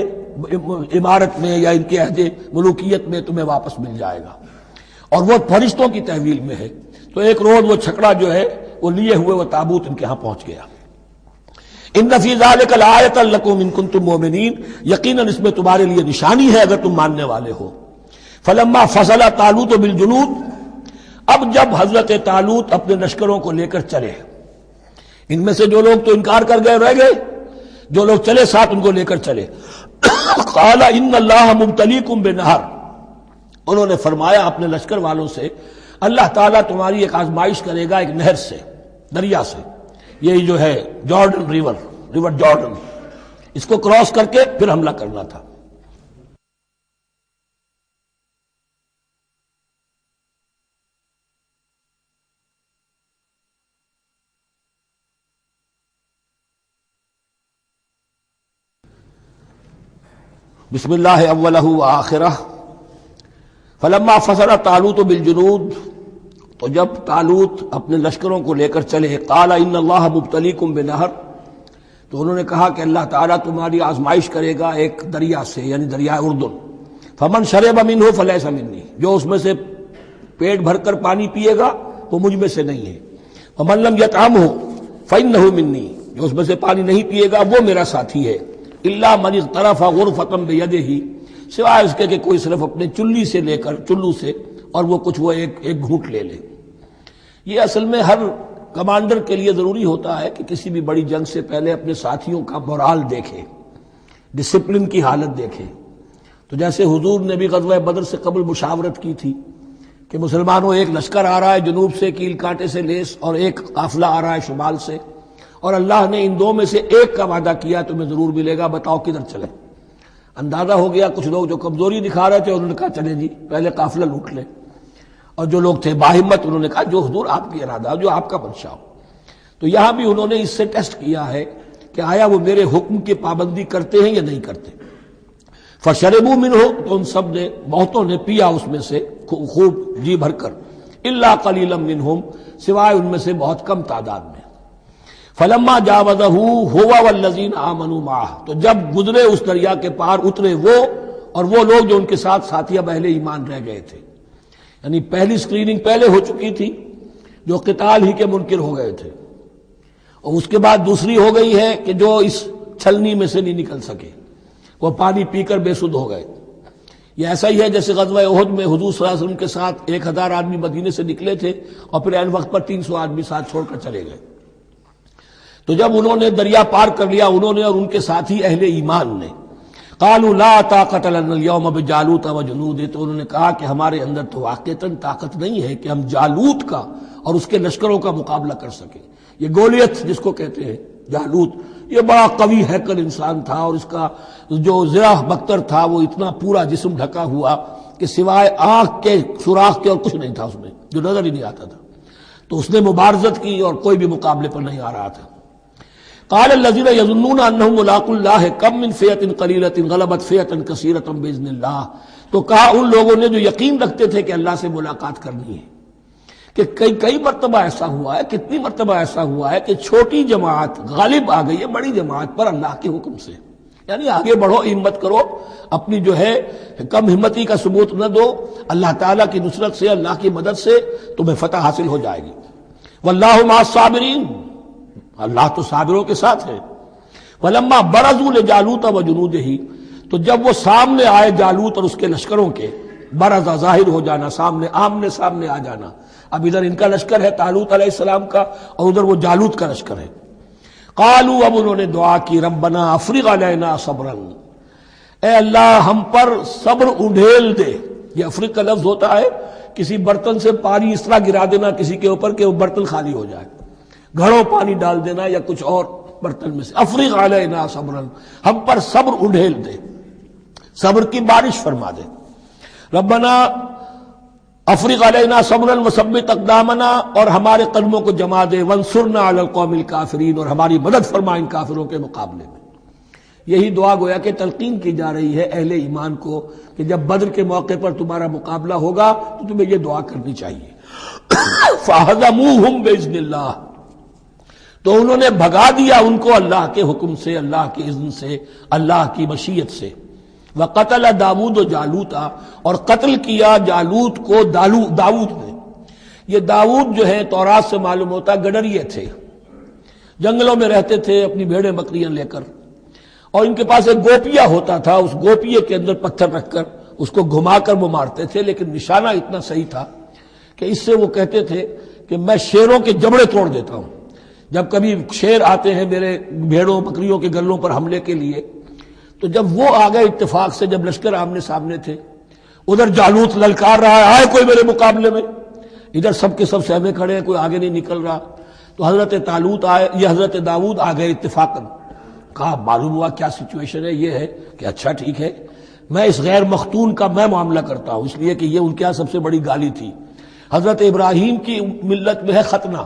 عمارت میں یا ان کے عہد ملوکیت میں تمہیں واپس مل جائے گا، اور وہ فرشتوں کی تحویل میں ہے. تو ایک روز وہ چھکڑا جو ہے وہ لیے ہوئے وہ تابوت ان کے ہاں پہنچ گیا. ان فی ذلک لآیۃ لکم ان کنتم مؤمنین، یقیناً اس میں تمہارے لیے نشانی ہے اگر تم ماننے والے ہو. فلما فصل طالوت بالجنود، اب جب حضرت طالوت اپنے لشکروں کو لے کر چلے، ان میں سے جو لوگ تو انکار کر گئے رہ گئے، جو لوگ چلے ساتھ ان کو لے کر چلے. قال ان اللہ مبتلیکم بنہر، انہوں نے فرمایا اپنے لشکر والوں سے اللہ تعالیٰ تمہاری ایک آزمائش کرے گا ایک نہر سے، دریا سے. یہ جو ہے جارڈن ریور جارڈن، اس کو کراس کر کے پھر حملہ کرنا تھا. بسم اللہ اولہ وآخرہ. فلما فصل طالوت بالجنود، تو جب طالوت اپنے لشکروں کو لے کر چلے، قال ان اللہ مبتلیکم بنہر، تو انہوں نے کہا کہ اللہ تعالیٰ تمہاری آزمائش کرے گا ایک دریا سے، یعنی دریائے اردن. فمن شرب منہ فلیس منی، جو اس میں سے پیٹ بھر کر پانی پیے گا وہ مجھ میں سے نہیں ہے. ومن لم یطعمہ فانہ منی، جو اس میں سے پانی نہیں پیے گا وہ میرا ساتھی ہے. الا من اغترف غرفۃ بیدہ، سوائے اس کے کہ کوئی صرف اپنے چلو سے اور وہ کچھ وہ ایک گھونٹ لے لے. یہ اصل میں ہر کمانڈر کے لیے ضروری ہوتا ہے کہ کسی بھی بڑی جنگ سے پہلے اپنے ساتھیوں کا مورال دیکھے، ڈسپلن کی حالت دیکھے. تو جیسے حضور نے بھی غزوہ بدر سے قبل مشاورت کی تھی کہ مسلمانوں ایک لشکر آ رہا ہے جنوب سے کیل کانٹے سے لیس، اور ایک قافلہ آ رہا ہے شمال سے، اور اللہ نے ان دو میں سے ایک کا وعدہ کیا تمہیں ضرور ملے گا، بتاؤ کدھر چلے. اندازہ ہو گیا کچھ لوگ جو کمزوری دکھا رہے تھے انہوں نے کہا چلیں جی پہلے قافلہ لوٹ لیں، اور جو لوگ تھے باہمت انہوں نے کہا جو حضور آپ کی ارادہ ہو، جو آپ کا منشا ہو. تو یہاں بھی انہوں نے اس سے ٹیسٹ کیا ہے کہ آیا وہ میرے حکم کی پابندی کرتے ہیں یا نہیں کرتے. فشربوا منہ، تو ان سب نے بہتوں نے پیا اس میں سے خوب جی بھر کر. الا قلیلا منہم، سوائے ان میں سے بہت کم تعداد میں. فلما جاوزہ هو والذین آمنوا معہ، تو جب گزرے اس دریا کے پار اترے وہ اور وہ لوگ جو ان کے ساتھ ساتھی اب اہل ایمان رہ گئے تھے. یعنی پہلی سکریننگ پہلے ہو چکی تھی جو قتال ہی کے منکر ہو گئے تھے، اور اس کے بعد دوسری ہو گئی ہے کہ جو اس چھلنی میں سے نہیں نکل سکے، وہ پانی پی کر بے سدھ ہو گئے. یہ ایسا ہی ہے جیسے غزوہ احد میں حضور صلی اللہ علیہ وسلم کے ساتھ 1000 آدمی مدینے سے نکلے تھے اور پھر عین وقت پر 300 آدمی ساتھ چھوڑ کر چلے گئے. تو جب انہوں نے دریا پار کر لیا انہوں نے اور ان کے ساتھی اہل ایمان نے، قالوا لا طاقت لنا اليوم بجالوت وجنود، تو انہوں نے کہا کہ ہمارے اندر تو واقعتاً طاقت نہیں ہے کہ ہم جالوت کا اور اس کے لشکروں کا مقابلہ کر سکیں. یہ گولیت جس کو کہتے ہیں جالوت، یہ بڑا قوی ہیکل انسان تھا، اور اس کا جو زرہ بختر تھا وہ اتنا پورا جسم ڈھکا ہوا کہ سوائے آنکھ کے سوراخ کے اور کچھ نہیں تھا اس میں، جو نظر ہی نہیں آتا تھا. تو اس نے مبارزت کی اور کوئی بھی مقابلے پر نہیں آ رہا تھا. قال الذين يظنون انهم ملاقو الله كم من فئة قليلة غلبت فئة كثيرة باذن الله، تو کہا ان لوگوں نے جو یقین رکھتے تھے کہ اللہ سے ملاقات کرنی ہے کہ کئی مرتبہ ایسا ہوا ہے، کتنی مرتبہ ایسا ہوا ہے کہ چھوٹی جماعت غالب آ گئی ہے بڑی جماعت پر اللہ کے حکم سے. یعنی آگے بڑھو، ہمت کرو، اپنی جو ہے کم ہمتی کا ثبوت نہ دو، اللہ تعالیٰ کی نصرت سے، اللہ کی مدد سے تمہیں فتح حاصل ہو جائے گی۔ واللہ مع الصابرین، اللہ تو صابروں کے ساتھ ہے۔ ولما برزوا لجالوت وجنودہ، تو جب وہ سامنے آئے جالوت اور اس کے لشکروں کے، برزا ظاہر ہو جانا، سامنے آمنے سامنے آ جانا، اب ادھر ان کا لشکر ہے طالوت علیہ السلام کا، اور ادھر وہ جالوت کا لشکر ہے۔ قالوا، اب انہوں نے دعا کی، ربنا افرغ علینا صبرا، اے اللہ ہم پر صبر اڈھیل دے۔ یہ افرغ کا لفظ ہوتا ہے کسی برتن سے پانی اس طرح گرا دینا کسی کے اوپر کہ وہ برتن خالی ہو جائے، گھڑوں پانی ڈال دینا یا کچھ اور برتن میں سے۔ افرغ علینا صبرا، ہم پر صبر اڈھیل دے، صبر کی بارش فرما دے۔ ربنا افرغ علینا صبرا وثبت اقدامنا، اور ہمارے قدموں کو جما دے، وانصرنا علی القوم الکافرین، اور ہماری مدد فرما ان کافروں کے مقابلے میں۔ یہی دعا گویا کہ تلقین کی جا رہی ہے اہل ایمان کو کہ جب بدر کے موقع پر تمہارا مقابلہ ہوگا تو تمہیں یہ دعا کرنی چاہیے۔ فَهَزَمُوهُمْ بِإِذْنِ اللَّهِ، تو انہوں نے بھگا دیا ان کو اللہ کے حکم سے، اللہ کے اذن سے، اللہ کی مشیت سے۔ وَقَتَلَ داود جالوت، اور قتل کیا جالوت کو داود نے۔ یہ داود جو ہے تورات سے معلوم ہوتا گڈریے تھے، جنگلوں میں رہتے تھے اپنی بھیڑیں بکریاں لے کر، اور ان کے پاس ایک گوپیا ہوتا تھا، اس گوپیے کے اندر پتھر رکھ کر اس کو گھما کر وہ مارتے تھے، لیکن نشانہ اتنا صحیح تھا کہ اس سے وہ کہتے تھے کہ میں شیروں کے جبڑے توڑ دیتا ہوں۔ جب کبھی شیر آتے ہیں میرے بھیڑوں بکریوں کے گلوں پر حملے کے لیے، تو جب وہ آ گئے اتفاق سے، جب لشکر آمنے سامنے تھے، ادھر جالوت للکار رہا ہے آئے کوئی میرے مقابلے میں، ادھر سب کے سب سہمے کھڑے ہیں، کوئی آگے نہیں نکل رہا، تو حضرت طالوت آئے، یہ حضرت داود آ گئے اتفاقاً۔ کہا معلوم ہوا کیا سچویشن ہے، یہ ہے کہ اچھا ٹھیک ہے، میں اس غیر مختون کا میں معاملہ کرتا ہوں، اس لیے کہ یہ ان کے یہاں سب سے بڑی گالی تھی۔ حضرت ابراہیم کی ملت میں ہے ختنہ،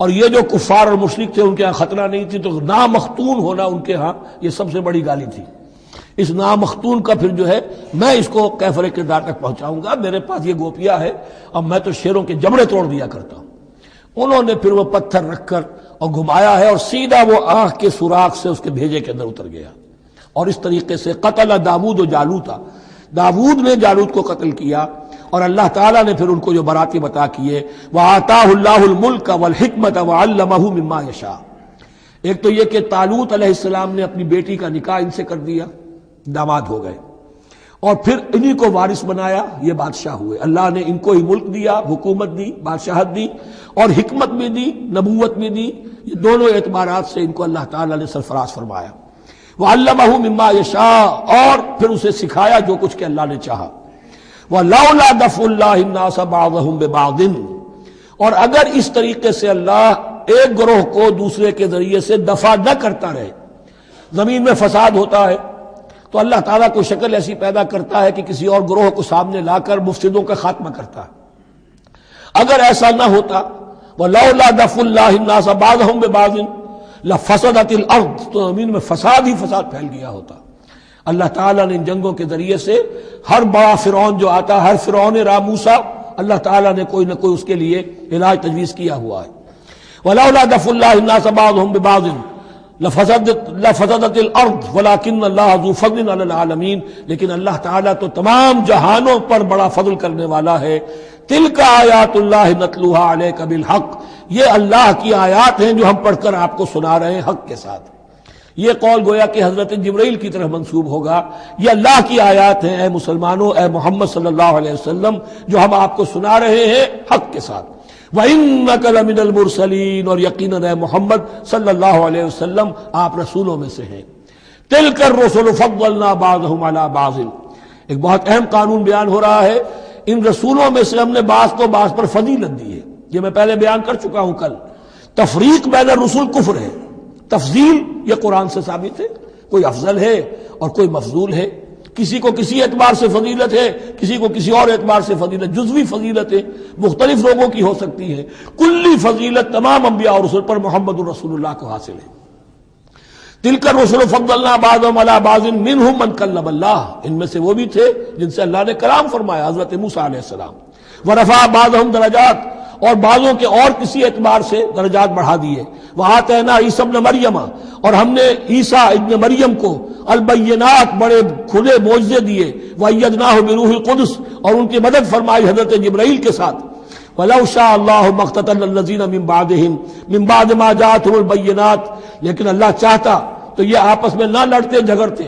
اور یہ جو کفار اور مشرک تھے ان کے ہاں ختنہ نہیں تھی، تو نامختون ہونا ان کے ہاں یہ سب سے بڑی گالی تھی۔ اس نامختون کا پھر جو ہے میں اس کو کیفر کردار تک پہنچاؤں گا، میرے پاس یہ گوپیا ہے اور میں تو شیروں کے جبڑے توڑ دیا کرتا ہوں۔ انہوں نے پھر وہ پتھر رکھ کر اور گھمایا ہے، اور سیدھا وہ آنکھ کے سوراخ سے اس کے بھیجے کے اندر اتر گیا، اور اس طریقے سے قتل داود و جالوتا، داود نے جالوت کو قتل کیا، اور اللہ تعالیٰ نے پھر ان کو جو براتی بتا کیے، وَآتَاهُ اللَّهُ الْمُلْكَ وَالْحِكْمَةَ وَعَلَّمَهُ مِمَّا يَشَاءُ۔ ایک تو یہ کہ طالوت علیہ السلام نے اپنی بیٹی کا نکاح ان سے کر دیا، داماد ہو گئے، اور پھر انہی کو وارث بنایا، یہ بادشاہ ہوئے۔ اللہ نے ان کو ہی ملک دیا، حکومت دی، بادشاہت دی، اور حکمت بھی دی، نبوت بھی دی، یہ دونوں اعتبارات سے ان کو اللہ تعالیٰ نے سرفراز فرمایا۔ وَعَلَّمَهُ مِمَّا يَشَاءُ، اور پھر اسے سکھایا جو کچھ کہ اللہ نے چاہا۔ وَلَوْلَا دَفْعُ اللَّهِ النَّاسَ بَعْضَهُمْ بِبَعْضٍ، اور اگر اس طریقے سے اللہ ایک گروہ کو دوسرے کے ذریعے سے دفع نہ کرتا رہے، زمین میں فساد ہوتا ہے تو اللہ تعالیٰ کو شکل ایسی پیدا کرتا ہے کہ کسی اور گروہ کو سامنے لا کر مفسدوں کا خاتمہ کرتا ہے۔ اگر ایسا نہ ہوتا، وَلَوْلَا دَفْعُ اللَّهِ النَّاسَ بَعْضَهُمْ بِبَعْضٍ لَفَسَدَتِ الْأَرْضُ، تو زمین میں فساد ہی فساد پھیل گیا ہوتا۔ اللہ تعالیٰ نے ان جنگوں کے ذریعے سے ہر بڑا فرعون جو آتا، ہر فرعون موسیٰ، اللہ تعالیٰ نے کوئی نہ کوئی اس کے لیے علاج تجویز کیا ہوا ہے۔ وَلَوْلَا دَفْعُ اللَّهِ النَّاسَ بَعْضَهُمْ بِبَعْضٍ لفسدت الارض ولكن اللہ ذو فضل علی العالمین، لیکن اللہ تعالیٰ تو تمام جہانوں پر بڑا فضل کرنے والا ہے۔ تلک آیات اللہ نتلوها علیک بالحق، یہ اللہ کی آیات ہیں جو ہم پڑھ کر آپ کو سنا رہے ہیں حق کے ساتھ۔ یہ قول گویا کہ حضرت جبرائیل کی طرف منسوب ہوگا، یہ اللہ کی آیات ہیں اے مسلمانوں، اے محمد صلی اللہ علیہ وسلم، جو ہم آپ کو سنا رہے ہیں حق کے ساتھ۔ وَإِنَّكَ لَمِنَ الْمُرْسَلِينَ، اور یقیناً اے محمد صلی اللہ علیہ وسلم آپ رسولوں میں سے ہیں۔ تِلْكَ الرُّسُلُ فَضَّلْنَا بَعْضَهُمْ عَلَى بَعْضٍ، ایک بہت اہم قانون بیان ہو رہا ہے، ان رسولوں میں سے ہم نے بعض کو بعض پر فضیلت دی ہے۔ یہ میں پہلے بیان کر چکا ہوں کل، تفریق بین الرسل کفر ہے، تفضیل یہ قرآن سے ثابت ہے، کوئی افضل ہے اور کوئی مفضول ہے، کسی کو کسی اعتبار سے فضیلت ہے، کسی کو کسی اور اعتبار سے فضیلت، جزوی فضیلت ہے مختلف لوگوں کی ہو سکتی ہے، کلی فضیلت تمام انبیاء اور رسول پر محمد الرسول اللہ کو حاصل ہے۔ تلک الرسل فضلنا بعضهم علی بعض منهم من کلم اللہ، ان میں سے وہ بھی تھے جن سے اللہ نے کلام فرمایا، حضرت موسیٰ علیہ السلام۔ ورفع بعضهم درجات، اور بعضوں کے اور کسی اعتبار سے درجات بڑھا دیے. وآتینا عیسی ابن مریم، اور ہم نے عیسیٰ ابن مریم کو البینات بڑے کھلے معجزے دیے. وأیدناہ بروح القدس، اور ان کی مدد فرمائی حضرت جبرائیل کے ساتھ. وَلَوْ شَاءَ اللَّهُ مَا اقْتَتَلَ الَّذِينَ مِن بَعْدِهِمْ مِن بَعْدِ مَا جَاءَتْهُمُ الْبَيِّنَاتُ، لیکن اللہ چاہتا تو یہ آپس میں نہ لڑتے جھگڑتے،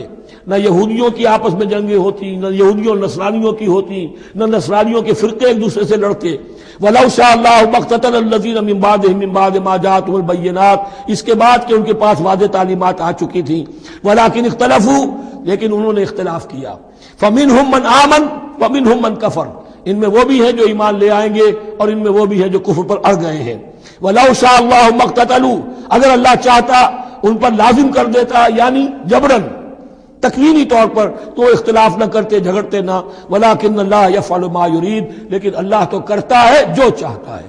نہ یہودیوں کی آپس میں جنگیں ہوتی، نہ یہودیوں نصرانیوں کی ہوتی، نہ نصرانیوں کے فرقے ایک دوسرے سے لڑتے. وَلَوْ شَاءَ اللَّهُ مَا اقْتَتَلَ الَّذِينَ مِن بَعْدِهِمْ مِن بَعْدِ مَا جَاءَتْهُمُ الْبَيِّنَاتُ، اس کے بعد کہ ان کے پاس واضح تعلیمات آ چکی تھیں. وَلَٰكِنِ اخْتَلَفُوا، لیکن انہوں نے اختلاف کیا. فَمِنْهُم مَّنْ آمَنَ وَمِنْهُم مَّنْ كَفَرَ، ان میں وہ بھی ہیں جو ایمان لے آئیں گے اور ان میں وہ بھی ہیں جو کفر پر اڑ گئے ہیں. وَلَوْ شَاءَ اللَّهُ مَا اقْتَتَلُوا، اگر اللہ چاہتا ان پر لازم کر دیتا، یعنی جبرن تکوینی طور پر، تو اختلاف نہ کرتے، جھگڑتے نہ. وَلَٰكِنَّ اللَّهَ يَفْعَلُ مَا يُرِيدُ، لیکن اللہ تو کرتا ہے جو چاہتا ہے.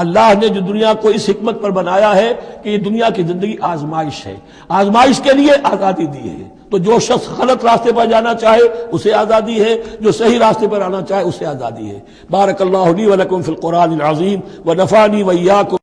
اللہ نے جو دنیا کو اس حکمت پر بنایا ہے کہ یہ دنیا کی زندگی آزمائش ہے، آزمائش کے لیے آزادی دی ہے. تو جو شخص غلط راستے پر جانا چاہے اسے آزادی ہے، جو صحیح راستے پر آنا چاہے اسے آزادی ہے. بارک اللہ لی و لکم فی القرآن العظیم ونفعنی وإیاکم